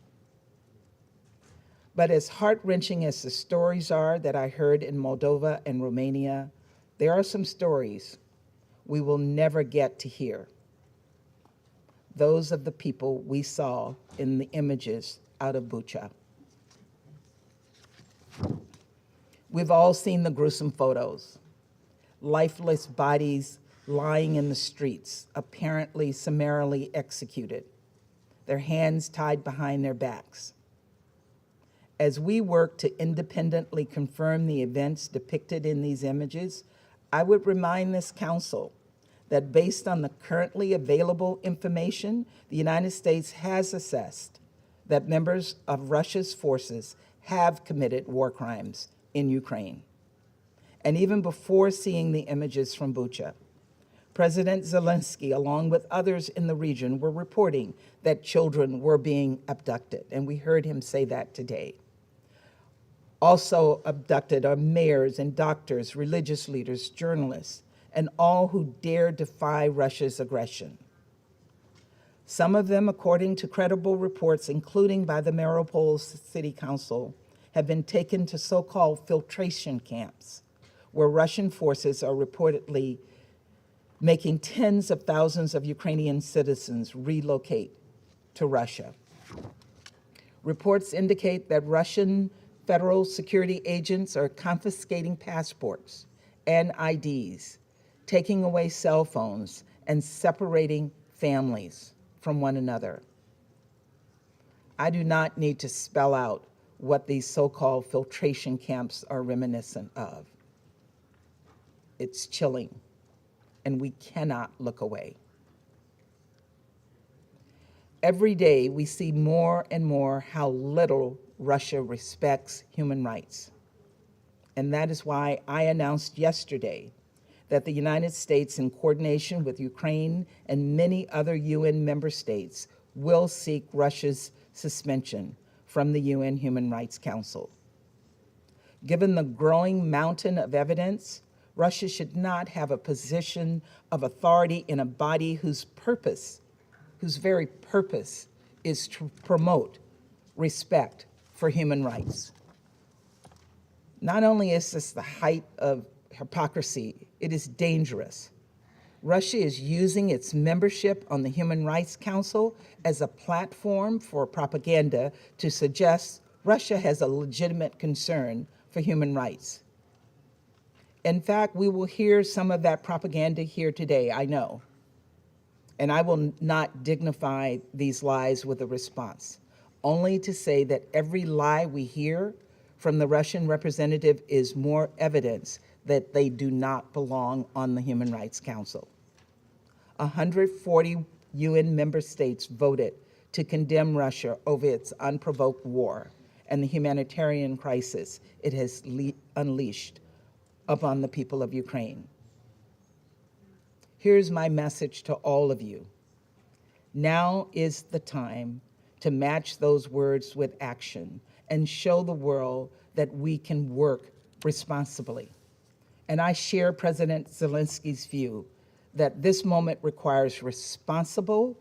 But as heart-wrenching as the stories are that I heard in Moldova and Romania, there are some stories we will never get to hear. Those of the people we saw in the images out of Bucha. We've all seen the gruesome photos. Lifeless bodies lying in the streets, apparently summarily executed, their hands tied behind their backs. As we work to independently confirm the events depicted in these images, I would remind this council that based on the currently available information, the United States has assessed that members of Russia's forces have committed war crimes in Ukraine. And even before seeing the images from Bucha, President Zelenskyy, along with others in the region, were reporting that children were being abducted, and we heard him say that today. Also abducted are mayors and doctors, religious leaders, journalists, and all who dare defy Russia's aggression. Some of them, according to credible reports, including by the Mariupol City Council, have been taken to so-called filtration camps, where Russian forces are reportedly making tens of thousands of Ukrainian citizens relocate to Russia. Reports indicate that Russian federal security agents are confiscating passports and IDs, taking away cell phones, and separating families from one another. I do not need to spell out what these so-called filtration camps are reminiscent of. It's chilling, and we cannot look away. Every day, we see more and more how little Russia respects human rights. And that is why I announced yesterday that the United States, in coordination with Ukraine and many other UN member states, will seek Russia's suspension from the UN Human Rights Council. Given the growing mountain of evidence, Russia should not have a position of authority in a body whose very purpose is to promote respect for human rights. Not only is this the height of hypocrisy, it is dangerous. Russia is using its membership on the Human Rights Council as a platform for propaganda to suggest Russia has a legitimate concern for human rights. In fact, we will hear some of that propaganda here today, I know. And I will not dignify these lies with a response, only to say that every lie we hear from the Russian representative is more evidence that they do not belong on the Human Rights Council. 140 UN member states voted to condemn Russia over its unprovoked war and the humanitarian crisis it has unleashed upon the people of Ukraine. Here's my message to all of you. Now is the time to match those words with action and show the world that we can work responsibly. And I share President Zelensky's view that this moment requires responsible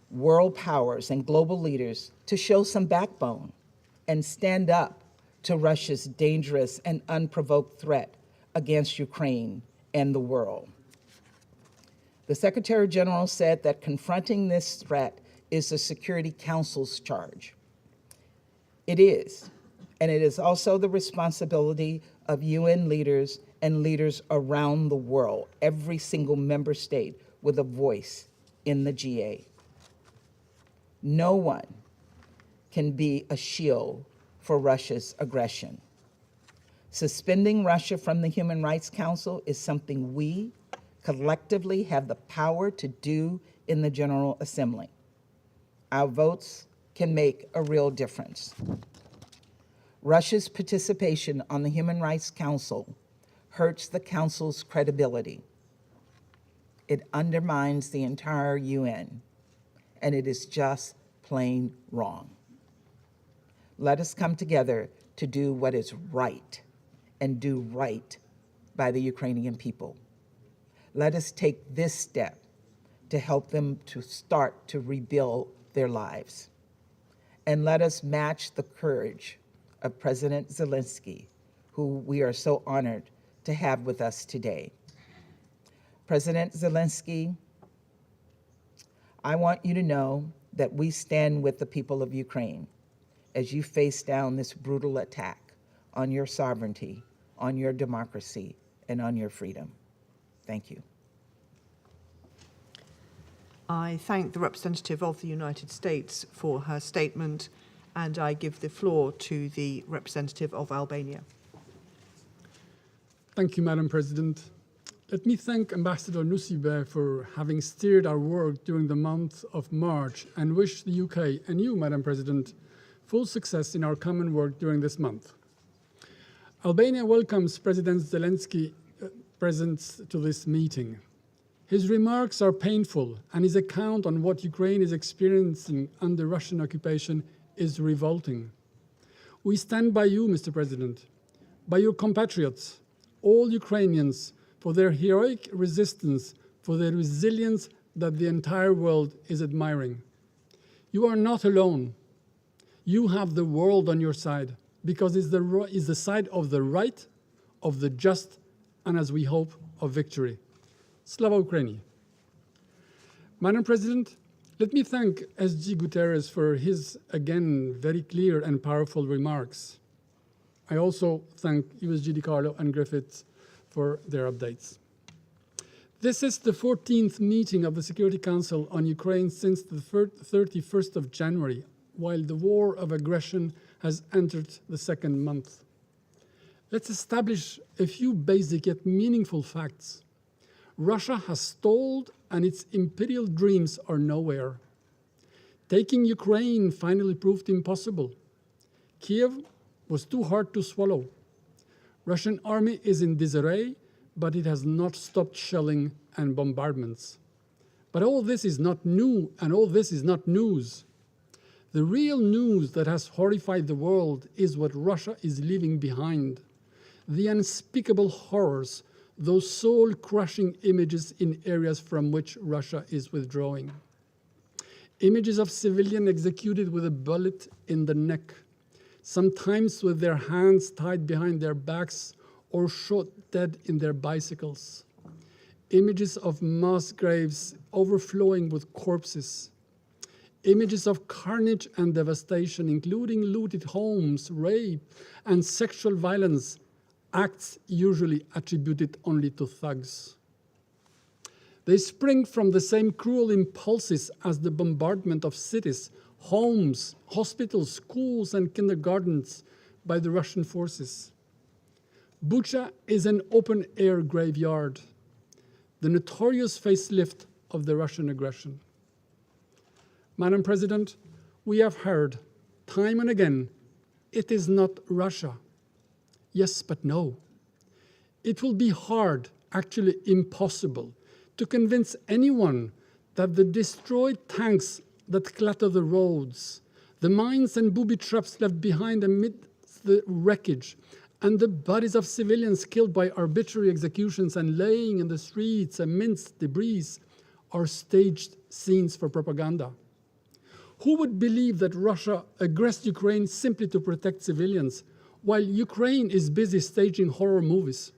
world powers and global leaders to show some backbone and stand up to Russia's dangerous and unprovoked threat against Ukraine and the world. The Secretary General said that confronting this threat is the Security Council's charge. It is, and it is also the responsibility of UN leaders and leaders around the world, every single member state with a voice in the GA. No one can be a shield for Russia's aggression. Suspending Russia from the Human Rights Council is something we collectively have the power to do in the General Assembly. Our votes can make a real difference. Russia's participation on the Human Rights Council hurts the Council's credibility. It undermines the entire UN, and it is just plain wrong. Let us come together to do what is right and do right by the Ukrainian people. Let us take this step to help them to start to rebuild their lives. And let us match the courage of President Zelenskyy, who we are so honored to have with us today. President Zelenskyy, I want you to know that we stand with the people of Ukraine as you face down this brutal attack on your sovereignty, on your democracy, and on your freedom. Thank you. I thank the representative of the United States for her statement, and I give the floor to the representative of Albania. Thank you, Madam President. Let me thank Ambassador Nusibe for having steered our work during the month of March and wish the UK and you, Madam President, full success in our common work during this month. Albania welcomes President Zelensky's presence to this meeting. His remarks are painful, and his account on what Ukraine is experiencing under Russian occupation is revolting. We stand by you, Mr. President, by your compatriots, all Ukrainians, for their heroic resistance, for their resilience that the entire world is admiring. You are not alone. You have the world on your side, because it's the side of the right, of the just, and as we hope, of victory. Slava Ukraini. Madam President, let me thank SG Guterres for his, again, very clear and powerful remarks. I also thank USG DiCarlo and Griffiths for their updates. This is the 14th meeting of the Security Council on Ukraine since the 31st of January, while the war of aggression has entered the second month. Let's establish a few basic yet meaningful facts. Russia has stalled and its imperial dreams are nowhere. Taking Ukraine finally proved impossible. Kiev was too hard to swallow. Russian army is in disarray, but it has not stopped shelling and bombardments. But all this is not new, and all this is not news. The real news that has horrified the world is what Russia is leaving behind. The unspeakable horrors, those soul-crushing images in areas from which Russia is withdrawing. Images of civilians executed with a bullet in the neck, sometimes with their hands tied behind their backs or shot dead in their bicycles. Images of mass graves overflowing with corpses. Images of carnage and devastation, including looted homes, rape, and sexual violence, acts usually attributed only to thugs. They spring from the same cruel impulses as the bombardment of cities, homes, hospitals, schools, and kindergartens by the Russian forces. Bucha is an open-air graveyard, the notorious facelift of the Russian aggression. Madam President, we have heard time and again, it is not Russia. Yes, but no. It will be hard, actually impossible, to convince anyone that the destroyed tanks that clutter the roads, the mines and booby traps left behind amidst the wreckage, and the bodies of civilians killed by arbitrary executions and laying in the streets amidst debris are staged scenes for propaganda. Who would believe that Russia aggressed Ukraine simply to protect civilians, while Ukraine is busy staging horror movies?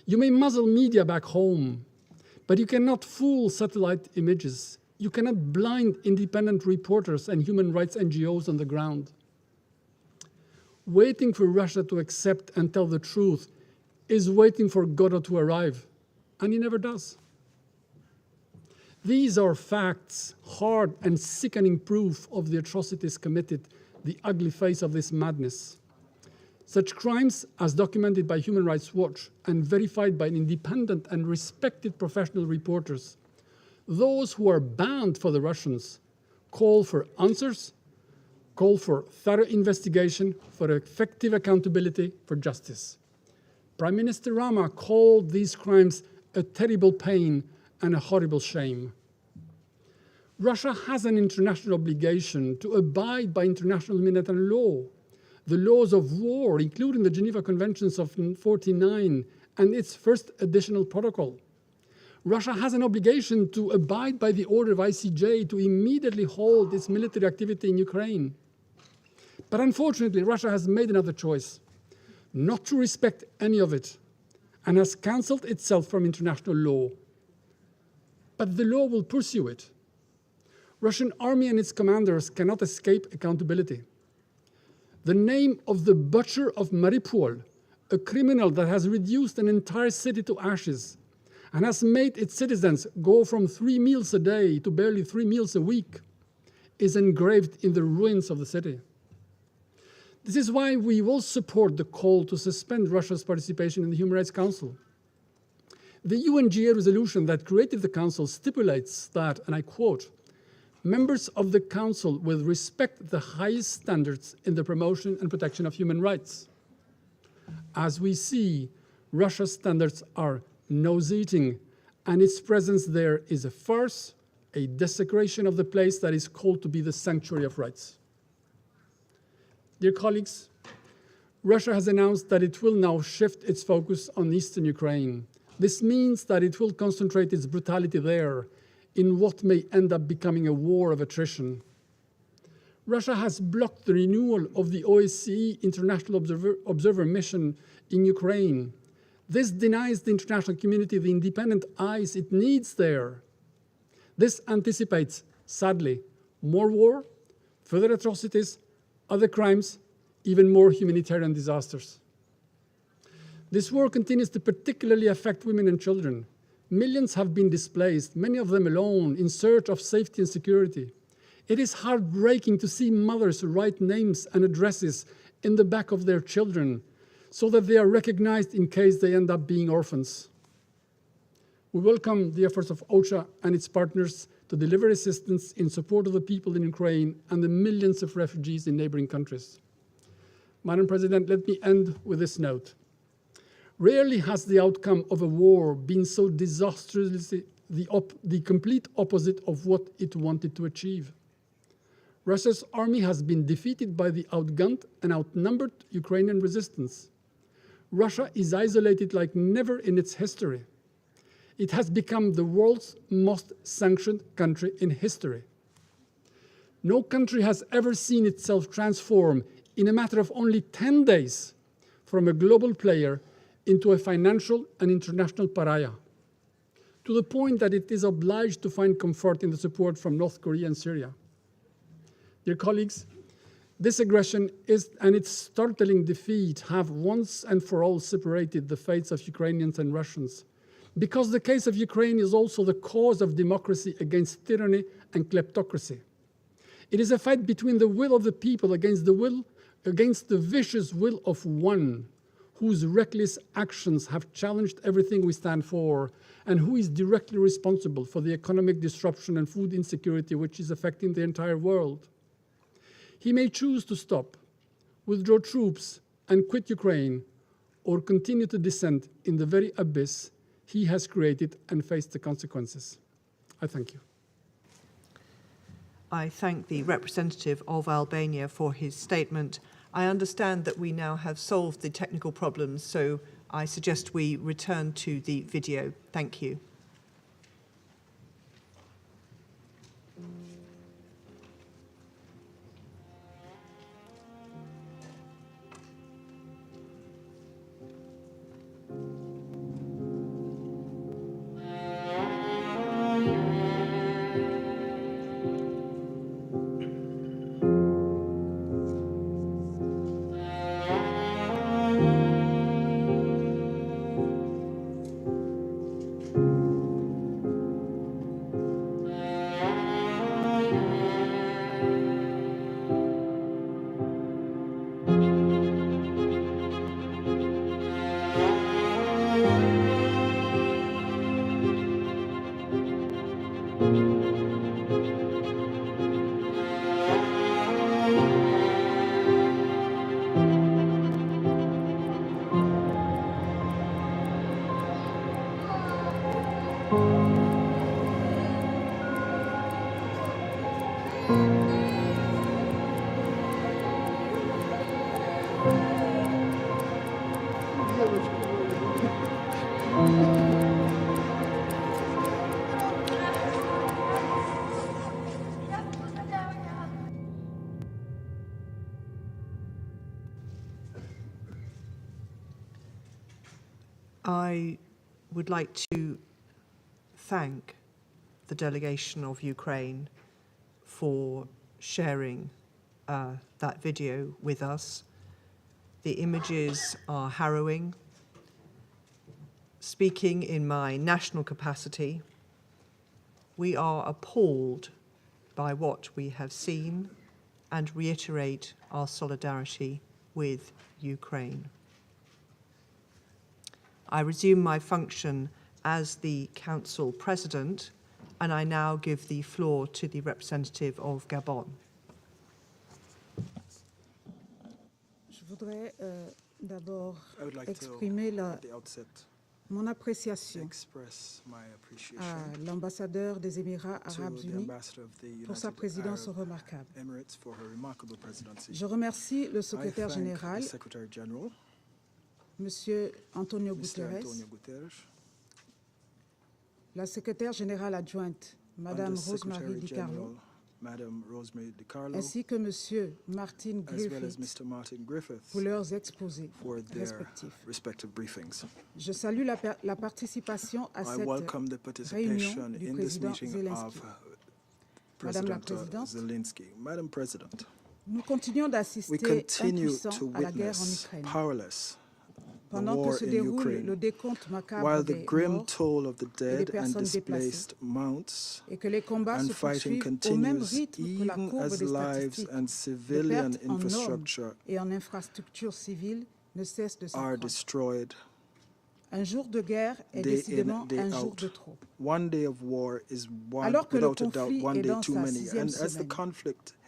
You may muzzle media back home, but you cannot fool satellite images. You cannot blind independent reporters and human rights NGOs on the ground. Waiting for Russia to accept and tell the truth is waiting for Godot to arrive, and he never does. These are facts, hard and sickening proof of the atrocities committed, the ugly face of this madness. Such crimes, as documented by Human Rights Watch and verified by independent and respected professional reporters, those who are banned for the Russians call for answers, call for thorough investigation, for effective accountability, for justice. Prime Minister Rama called these crimes a terrible pain and a horrible shame. Russia has an international obligation to abide by international humanitarian law, the laws of war, including the Geneva Conventions of 1949 and its first additional protocol. Russia has an obligation to abide by the order of ICJ to immediately halt its military activity in Ukraine. But unfortunately, Russia has made another choice, not to respect any of it, and has cancelled itself from international law. But the law will pursue it. Russian army and its commanders cannot escape accountability. The name of the butcher of Mariupol, a criminal that has reduced an entire city to ashes and has made its citizens go from 3 meals a day to barely 3 meals a week, is engraved in the ruins of the city. This is why we will support the call to suspend Russia's participation in the Human Rights Council. The UNGA resolution that created the Council stipulates that, and I quote, members of the Council will respect the highest standards in the promotion and protection of human rights. As we see, Russia's standards are nose-eating, and its presence there is a farce, a desecration of the place that is called to be the sanctuary of rights. Dear colleagues, Russia has announced that it will now shift its focus on eastern Ukraine. This means that it will concentrate its brutality there in what may end up becoming a war of attrition. Russia has blocked the renewal of the OSCE International Observer Mission in Ukraine. This denies the international community the independent eyes it needs there. This anticipates, sadly, more war, further atrocities, other crimes, even more humanitarian disasters. This war continues to particularly affect women and children. Millions have been displaced, many of them alone, in search of safety and security. It is heartbreaking to see mothers write names and addresses in the back of their children so that they are recognized in case they end up being orphans. We welcome the efforts of OCHA and its partners to deliver assistance in support of the people in Ukraine and the millions of refugees in neighboring countries. Madam President, let me end with this note. Rarely has the outcome of a war been so disastrously the complete opposite of what it wanted to achieve. Russia's army has been defeated by the outgunned and outnumbered Ukrainian resistance. Russia is isolated like never in its history. It has become the world's most sanctioned country in history. No country has ever seen itself transform in a matter of only 10 days from a global player into a financial and international pariah, to the point that it is obliged to find comfort in the support from North Korea and Syria. Dear colleagues, this aggression and its startling defeat have once and for all separated the fates of Ukrainians and Russians, because the case of Ukraine is also the cause of democracy against tyranny and kleptocracy. It is a fight between the will of the people against the vicious will of one, whose reckless actions have challenged everything we stand for, and who is directly responsible for the economic disruption and food insecurity which is affecting the entire world. He may choose to stop, withdraw troops, and quit Ukraine, or continue to descend in the very abyss he has created and face the consequences. I thank you. I thank the representative of Albania for his statement. I understand that we now have solved the technical problems, so I suggest we return to the video. Thank you. I would like to thank the delegation of Ukraine for sharing that video with us. The images are harrowing. Speaking in my national capacity, we are appalled by what we have seen and reiterate our solidarity with Ukraine. I resume my function as the Council President, and I now give the floor to the representative of Gabon. Je voudrais d'abord I would like exprimer to, at the outset, mon appréciation express my appreciation à l'ambassadeur des Émirats Arabes to the Unis ambassador of the pour sa United présidence Arab remarquable. Emirates for her remarkable presidency. Je remercie le secrétaire I thank général, the Secretary General, Monsieur Antonio Mr. Guterres, Antonio Guterres, la secrétaire générale adjointe, Madame and the Rosemary Secretary Di Carlo, General, Madame Rosemary Di Carlo, ainsi que Monsieur Martin as well as Griffiths Mr. Martin Griffiths, pour leurs exposés for their respectifs. respective briefings. Je salue la participation à I cette welcome the réunion participation du in this président meeting of Zelenskyy. Madame la President Présidente, Zelensky. Madam President, nous continuons we d'assister continue impuissants to à la guerre en witness Ukraine. powerless the Pendant que war se in déroule Ukraine, le décompte macabre while the des grim morts toll of the et des dead and personnes déplacées, displaced mounts, et que les combats and se fighting poursuivent au même continues rythme que la even courbe as des lives statistiques. and Les civilian pertes en hommes infrastructure et en infrastructures civiles ne cessent de are s'accroître. destroyed Un jour de guerre est day in, décidément day un jour out. de trop. One day of war is one, Alors que le without a doubt, conflit one est day dans too sa many. sixième And as the semaine, conflict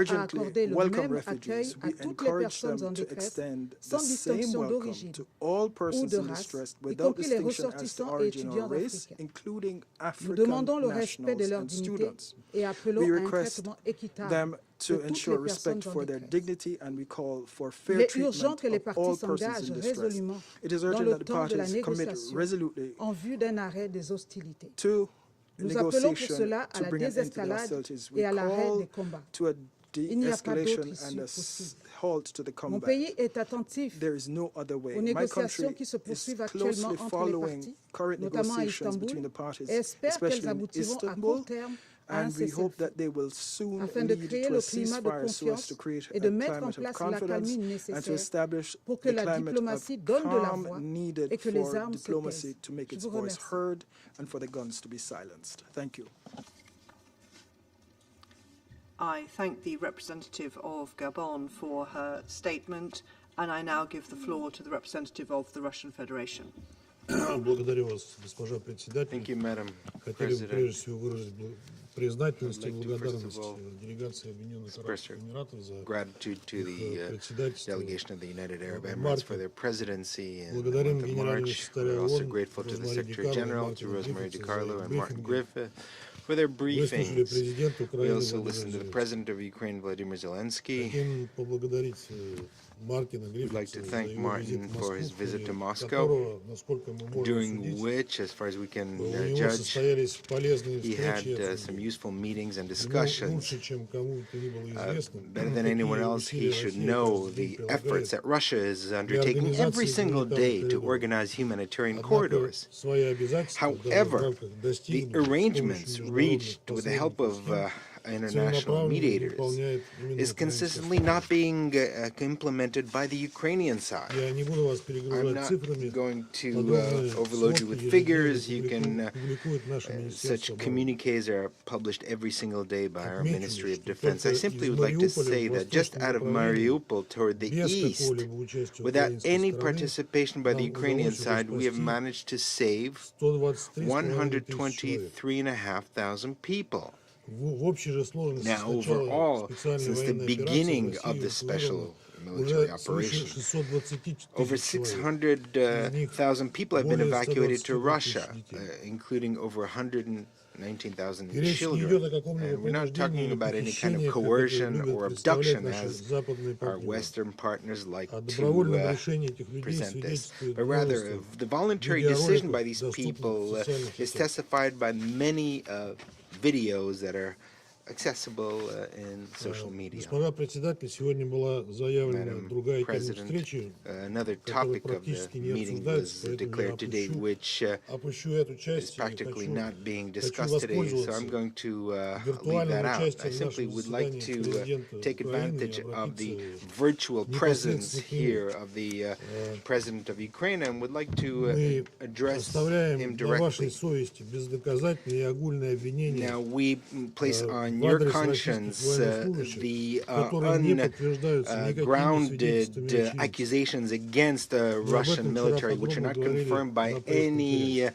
urgently accorder le welcome même accueil refugees. à We toutes les encourage them personnes en to détresse, extend the sans same distinction welcome d'origine to all ou persons de in race, distress y without compris les distinction as to ressortissants et origin or étudiants race, africains. including Nous African demandons le respect de nationals leur and dignité students. et appelons We à un request traitement équitable them to toutes ensure les respect personnes en for their détresse. dignity, and we call for fair Il est urgent treatment que les of all parties persons s'engagent in distress. résolument It is dans urgent le that the temps de la parties commit négociation resolutely en vue d'un arrêt des hostilités. to Nous appelons pour negotiation cela à to la bring an end to the désescalade hostilities. et We à l'arrêt call des combats. to a Il n'y a pas d'autre de-escalation issue and a possible. halt to the Mon combat. pays est attentif There is no other way. aux My négociations country qui se is poursuivent actuellement closely entre les following parties, current notamment à negotiations between Istanbul, the parties, et espère qu'elles especially in aboutiront à Istanbul, court terme à un and we hope cessez-le-feu, that they will soon afin de lead créer to le a climat de ceasefire so as confiance to create et de a mettre en climate of place confidence l'accalmie and to nécessaire establish pour que the la climate diplomatie of donne de la calm voix needed et que les for armes se diplomacy taisent. to make Je its vous voice remercie. heard and for the guns to be silenced. Thank you. I thank the representative of Gabon for her statement, and I now give the floor to the representative of the Russian Federation. Благодарю вас, госпожа председатель. Thank you, Madam Хотели бы President. прежде всего выразить признательность и I'd like to, благодарность first of all, делегации Объединенных express Арабских Эмиратов за gratitude to их the председательство. delegation of the United Arab в Emirates марте. for their presidency in the Благодарим month of генерального March. секретаря We're also ООН grateful to the Розмари Secretary Ди Карло и General, to Мартину Rosemary Гриффитсу DiCarlo за and Martin брифинги. Griffith for their Выслушали briefings. президента We Украины also Володимира listened to the Зеленского. President of Ukraine, Volodymyr Zelenskyy. Хотим поблагодарить Мартина We'd like to Гриффитса за thank его визит Martin в for Москву, his в visit to ходе Moscow, которого, насколько мы можем during судить, which, as far as we can у него judge, состоялись полезные he had встречи и some обсуждения. useful meetings and Ему discussions. лучше, чем кому-то ни было известно, Better than anyone какие else, he усилия should Россия know каждый the день efforts прилагает. that Russia is undertaking every single day to organize humanitarian Однако corridors. свои обязательства даже в However, рамках the достигнутых с arrangements помощью reached with the help международных of посредников international целенаправленно mediators выполняет именно is украинская consistently сторона. not being implemented by the Ukrainian side. Я не буду вас I'm перегружать not цифрами. going to Подобные overload you сводки with figures. You ежедневно can публикует наше Министерство such обороны. communiques are published every single day by our Отмечу Ministry лишь, of что Defense. I только simply из would like to Мариуполя say в that just восточном out of направлении, Mariupol toward the без east, какого-либо участия without украинской any стороны, participation by the нам Ukrainian удалось side, we have спасти managed to save 123,5 тысяч человек. 123,500 people. В общей же сложности Now, с начала overall, специальной since the военной beginning операции of в the России special эвакуировано military уже свыше operation, 620 over тысяч человек. 600,000 people have been более evacuated to 120 Russia, тысяч детей. including over 119,000 И речь не идет children. о каком-либо And we're not принуждении talking или about any kind of похищении, как это coercion любят or представлять abduction, наши as западные our партнеры. Western partners like О to добровольном решении этих людей present this, свидетельствует but rather множество of the voluntary видеороликов, decision by these доступных в people социальных is сетях. testified by many videos that are accessible in social media. Госпожа председатель, сегодня была заявлена Madam другая тема President, встречи, another которая topic of практически the не meeting обсуждается, was поэтому я declared today, which опущу эту is часть и practically хочу not being хочу discussed today, so I'm воспользоваться going to leave виртуальным that out. участием I в simply нашем would like заседании to президента take Украины advantage и of the обратиться virtual presence непосредственно к here нему. of the President of Ukraine and would like to Мы address оставляем him на вашей directly. совести бездоказательные и огульные обвинения Now we place on в your адрес conscience российских военнослужащих, the которые не подтверждаются никакими ungrounded свидетельствами очевидцев. accusations against the Мы об Russian этом вчера military, which are подробно not говорили confirmed by на пресс-конференции.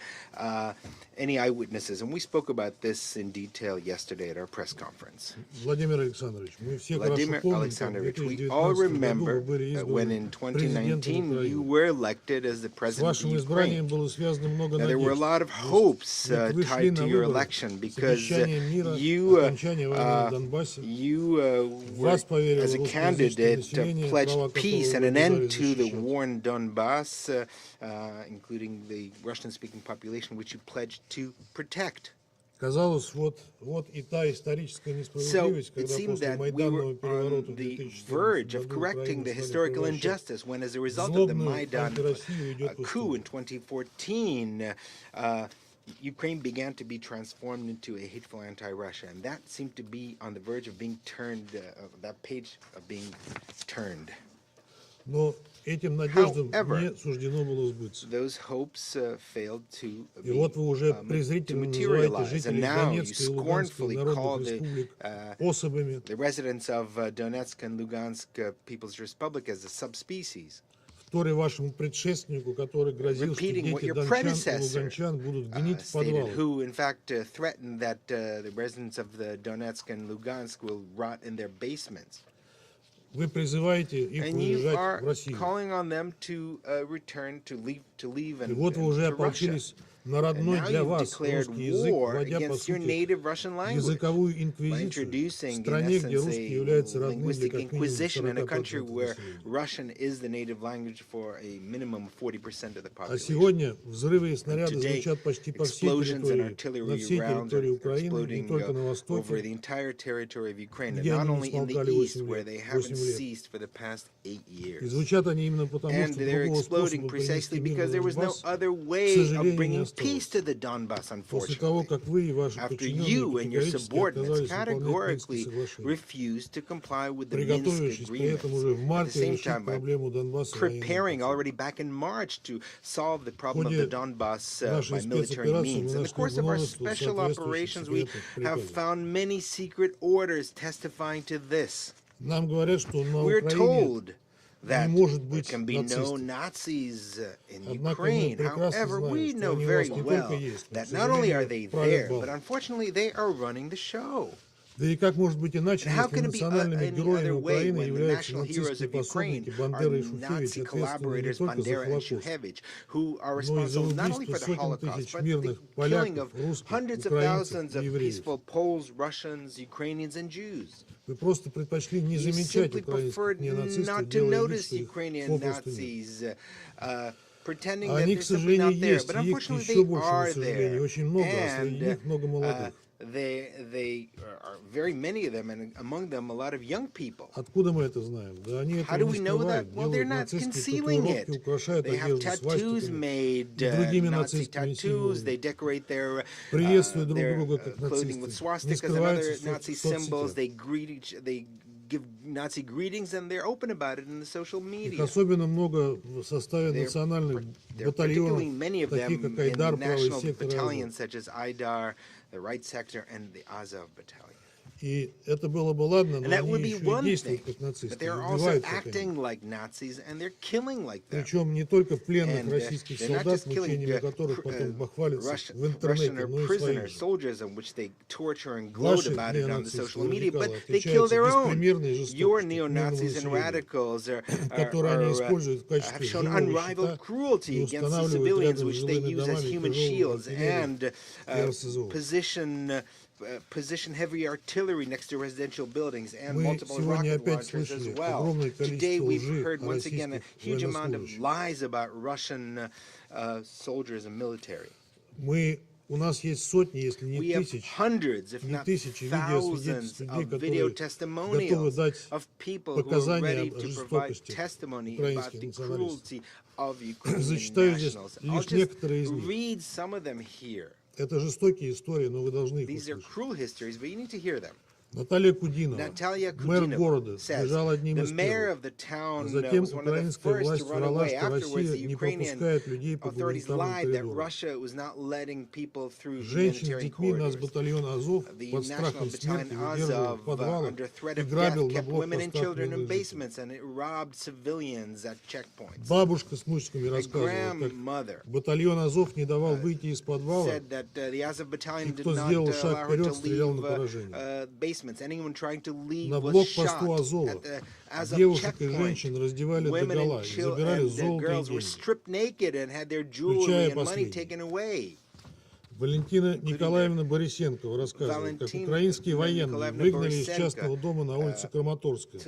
any eyewitnesses. And we spoke about this in detail yesterday at our press conference. Владимир Александрович, мы все Vladimir хорошо помним, как в Alexandrovich, we 2019 all году remember вы были when in избраны президентом 2019 you Украины. were elected as the С president of вашим избранием Ukraine. было связано много Now, there were a надежд. lot of Вы hopes вы шли tied to на your выборы election с because обещанием мира, you, окончания войны в Донбассе. you В were, вас поверило as a русскоязычное candidate, население, права pledged peace которого and вы an end обязались to the защищать. war in Donbass, including the Russian-speaking population, which you pledged to protect. Казалось, вот и та историческая So несправедливость, it когда seemed после that we майданного were переворота on в the 2014 verge of году correcting Украину the стали historical превращать injustice when, as a result of the злобную Maidan антироссию идет в coup in историю. 2014, Ukraine began to be transformed into a hateful anti-Russia, and that seemed to be on the verge of being turned, that page of being turned. Но этим надеждам However, не суждено было сбыться. Those hopes failed to И вот вы уже to презрительно называете materialize, and жителей now you Донецкой и Луганской scornfully call народных the республик особами, the residents of Donetsk and Lugansk People's Republic as a subspecies, вторя вашему предшественнику, который грозил, что repeating what дети your дончан и predecessor луганчан будут гнить в stated, подвалах. who in fact threatened that the residents of the Donetsk and Lugansk will rot in their basements. Вы призываете их And you уезжать are в Россию. calling on them to return, to leave И and вот вы уже to Russia. ополчились на And родной now для you've вас declared русский язык, war вводя, по against your сути, native Russian language языковую by инквизицию в introducing, in стране, где essence, русский a является родным для linguistic как минимум inquisition in a 40% country where населения. Russian is the native language for a minimum of 40% of the А population. сегодня взрывы и снаряды Today, звучат почти по всей explosions and территории, на artillery всей rounds территории are Украины, не exploding только на over востоке, the entire territory of Ukraine, and где not они не only in the смолкали east, 8 where лет. they haven't 8 лет. ceased for the past 8 И years. звучат они именно потому, And что they're другого exploding способа precisely принести because мир there на was no Донбасс, other к way of сожалению, не bringing peace осталось. to the Donbass, После того, unfortunately. как вы и ваши After подчиненные you and your категорически subordinates отказались выполнять Минские categorically соглашения, refused to comply with the Minsk приготовившись при agreements, этом уже в at the марте same решить time by проблему Донбасса военным preparing путем. already back in March to solve the В problem of ходе the Donbass нашей by military спецоперации means. мы In the нашли course of our множество special соответствующих operations, we секретных have приказов. found many secret orders testifying to this. Нам говорят, что на We're Украине told that не может there быть can be no нацистов. Nazis in Однако мы Ukraine. прекрасно However, we знаем, что know они у very вас не well только есть, но, к that not only are сожалению, they правят there, балом. but unfortunately they are running the show. Да и как может быть иначе, And how если can it be национальными any героями other way Украины when the являются national heroes нацистские of Ukraine пособники are Бандера и Шухевич, Nazi ответственные не collaborators только за Bandera and Холокост, Shuhevich, who are но и за responsible not only убийство for the сотен Holocaust, тысяч but the мирных killing поляков, of русских, hundreds of украинцев thousands и of евреев. peaceful Poles, Russians, Ukrainians, and Jews. Вы просто предпочли не You замечать simply украинских preferred неонацистов, not to делая вид, notice что их Ukrainian попросту нет. Nazis, pretending А that они, they're к simply сожалению, not there. есть, But и их unfortunately, еще they больше, на are сожалению, there. очень много, а среди них много молодых. They are very many of them, and among them a lot of young people. Откуда мы это знаем? Да они How этого do не we know that? скрывают, Well, they're делают not нацистские concealing татуировки, it. украшают They have одежду tattoos свастиками made, и другими Nazi нацистскими tattoos. They символами. decorate their Приветствуют друг друга как clothing with нацисты, не swastikas and other скрываются Nazi в symbols. соцсетях. They give Nazi greetings, and they're open about it in the social Их media. особенно много в составе There национальных are particularly батальонов, many of таких them как in Айдар, правый national сектор, battalions such as Aidar, the Right Sector, and the Azov Battalion. И это было бы ладно, но And that они would be еще и one thing, действуют как but нацисты, they're also убивают как они. acting like Nazis, and they're killing like them. Причем не только пленных And российских they're not солдат, just killing мучениями которых потом бахвалятся Russian в интернете, or но и prisoner своих же. soldiers, in which they torture and gloat Ваши about it on the social неонацистские media, but радикалы they kill отличаются their own. беспримерной Your жестокостью к мирному neo-Nazis and населению, radicals которые они используют в have качестве shown живого unrivaled щита cruelty и against the устанавливают civilians, рядом с which they жилыми use as домами human тяжелую shields, артиллерию and и РСЗО. position heavy artillery next to residential buildings and Мы multiple сегодня rocket опять launchers as слышали well. огромное Today количество we've лжи heard о once again a российских huge amount of военнослужащих. lies about Russian soldiers and military. У нас есть сотни, если не We have тысячи, hundreds, if не not тысячи thousands видеосвидетельств людей, of video которые готовы testimonials дать of people who are показания ready о to provide жестокости testimony about украинских the националистов. cruelty of Ukrainian Зачитаю здесь nationals. I'll лишь just некоторые из них. read some of them here. Это жестокие истории, но вы должны их These are услышать. cruel histories, but you need to hear them. Наталья Кудинова, Natalia мэр Kudinova города, says сбежал одним the из mayor первых. of the town Затем was one of the украинская first to власть run врала, away. что Afterwards, the Россия не Ukrainian пропускает людей по authorities гуманитарным lied that коридорам. Russia was not letting people through Женщин с humanitarian детьми наш corridors. батальон Азов The под National страхом смерти Battalion выдерживал в Azov, подвалах under threat и of грабил death, на kept women and блокпостах children in мирных жителей. basements, and it robbed civilians at checkpoints. Бабушка с внучками My рассказывала, как grandmother батальон Азов не давал выйти из подвала, said that the Azov battalion и did кто not сделал шаг allow her to вперед, стрелял leave на поражение. basements. Anyone trying to leave На was блокпосту shot. Азова At the Azov девушек и checkpoint, женщин раздевали women догола and и забирали золото и girls were деньги. stripped naked and had their jewelry Включая and money последнее. taken away. Валентина Николаевна Борисенкова рассказывает, как украинские военные выгнали из частного дома на улице Краматорская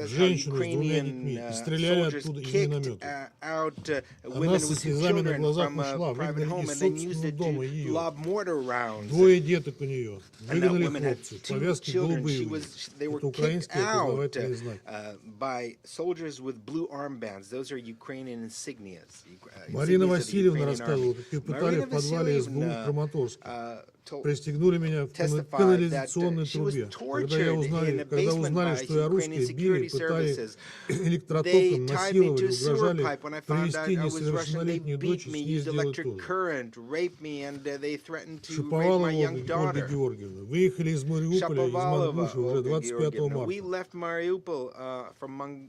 женщину с двумя детьми и стреляли оттуда из миномета. Она со слезами на глазах ушла, выгнали из собственного дома ее. Двое деток у нее. Выгнали хлопцы, повязки голубые у них. Это украинские опознавательные знаки. By soldiers with blue armbands. Those are Ukrainian insignias. Марина Insignias of the Васильевна Ukrainian рассказывала, army. как ее пытали Marina в подвале СБУ в Vasilyevna, Краматорске. told- Пристегнули меня в testified канализационной that she was трубе. tortured in a Когда basement узнали, by что я Ukrainian русская, били, security пытали services. электротоком, They tied me to насиловали, a sewer угрожали pipe when I found out привести I was Russian. They несовершеннолетнюю дочь beat и me, с ней used сделать electric тоже. current, raped me, and they threatened to rape Шаповалова my young Ольга daughter. Георгиевна. Выехали из Мариуполя, из Shapovalova, Мангуши уже Olga 25 Georgievna. We марта. left Mariupol from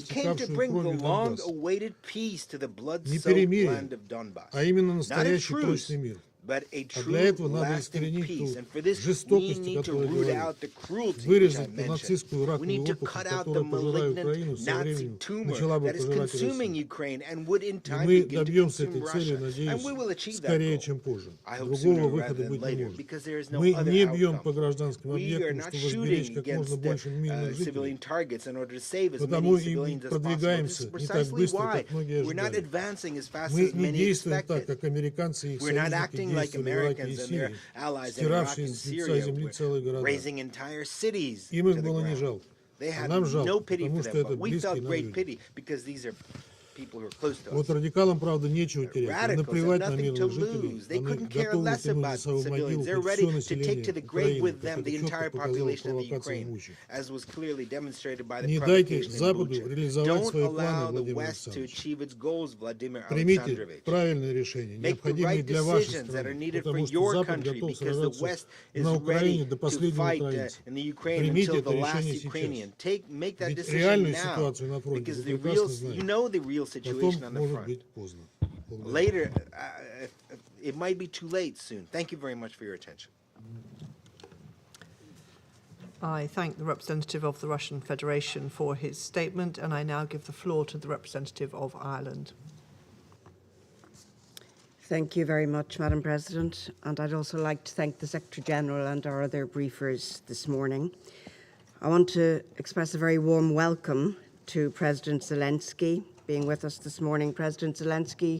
came to истекавшую bring the кровью Донбасс. long-awaited peace to the Не blood-soaked перемирие, land of Donbass. а именно Not a настоящий truce, прочный мир. but a А true для этого надо lasting искоренить peace. ту And for this, we жестокость, о need to которой root говорю, out the cruelty, which I вырезать ту mentioned. нацистскую We раковую need to опухоль, cut out the которая пожирает malignant Украину, со Nazi временем tumor начала бы that is пожирать и consuming Россию. Ukraine and would in И time мы begin to добьемся consume этой цели, Russia. And надеюсь, we will achieve that скорее, goal. чем позже. I hope Другого sooner выхода rather быть than не later, может. because there is no Мы other не бьем outcome. по гражданским We are объектам, not чтобы сберечь shooting как можно against больше мирных civilian жителей. targets in order to save as many Потому и civilians as possible. This is продвигаемся не так precisely быстро, why как многие we're not ожидали. advancing as fast Мы as не many действуем так, expected. как американцы и их We're not союзники acting unlike действовали в Ираке Americans и and their Сирии, allies in Iraq стиравшие and с лица Syria, земли целые города. razing entire cities Им to их the было не ground. жалко. They А had нам no жалко, pity потому for что them, это but we близкие felt нам great люди. pity because these are people who are close to Вот us. радикалам, правда, нечего терять. Им Radicals have наплевать на nothing to мирных жителей. lose. They Они couldn't care готовы less тянуть за about собой могилу civilians. They're хоть ready все to take to население the grave Украины, with как them the это четко entire показала population of the провокация Ukraine, Бучи. as was clearly demonstrated by the Не дайте provocation in Западу Bucha. реализовать Don't свои планы, allow the Владимир West to Александрович. achieve its goals, Vladimir Примите Alexandrovich. правильные решения, Make the необходимые right для вашей decisions that are страны, needed for потому что your Запад country, готов because the сражаться West is на Украине ready до to последнего fight украинца. in the Ukraine Примите until это the last решение сейчас. Ukrainian. Make that Ведь decision реальную now, ситуацию на фронте because вы the real, прекрасно you знаете. know the real Потом situation on the может front. быть поздно. Благодарю. Later, it might be too late soon. Thank you very much for your attention. I thank the representative of the Russian Federation for his statement, and I now give the floor to the representative of Ireland. Thank you very much, Madam President. And I'd also like to thank the Secretary-General and our other briefers this morning. I want to express a very warm welcome to President Zelenskyy being with us this morning. President Zelenskyy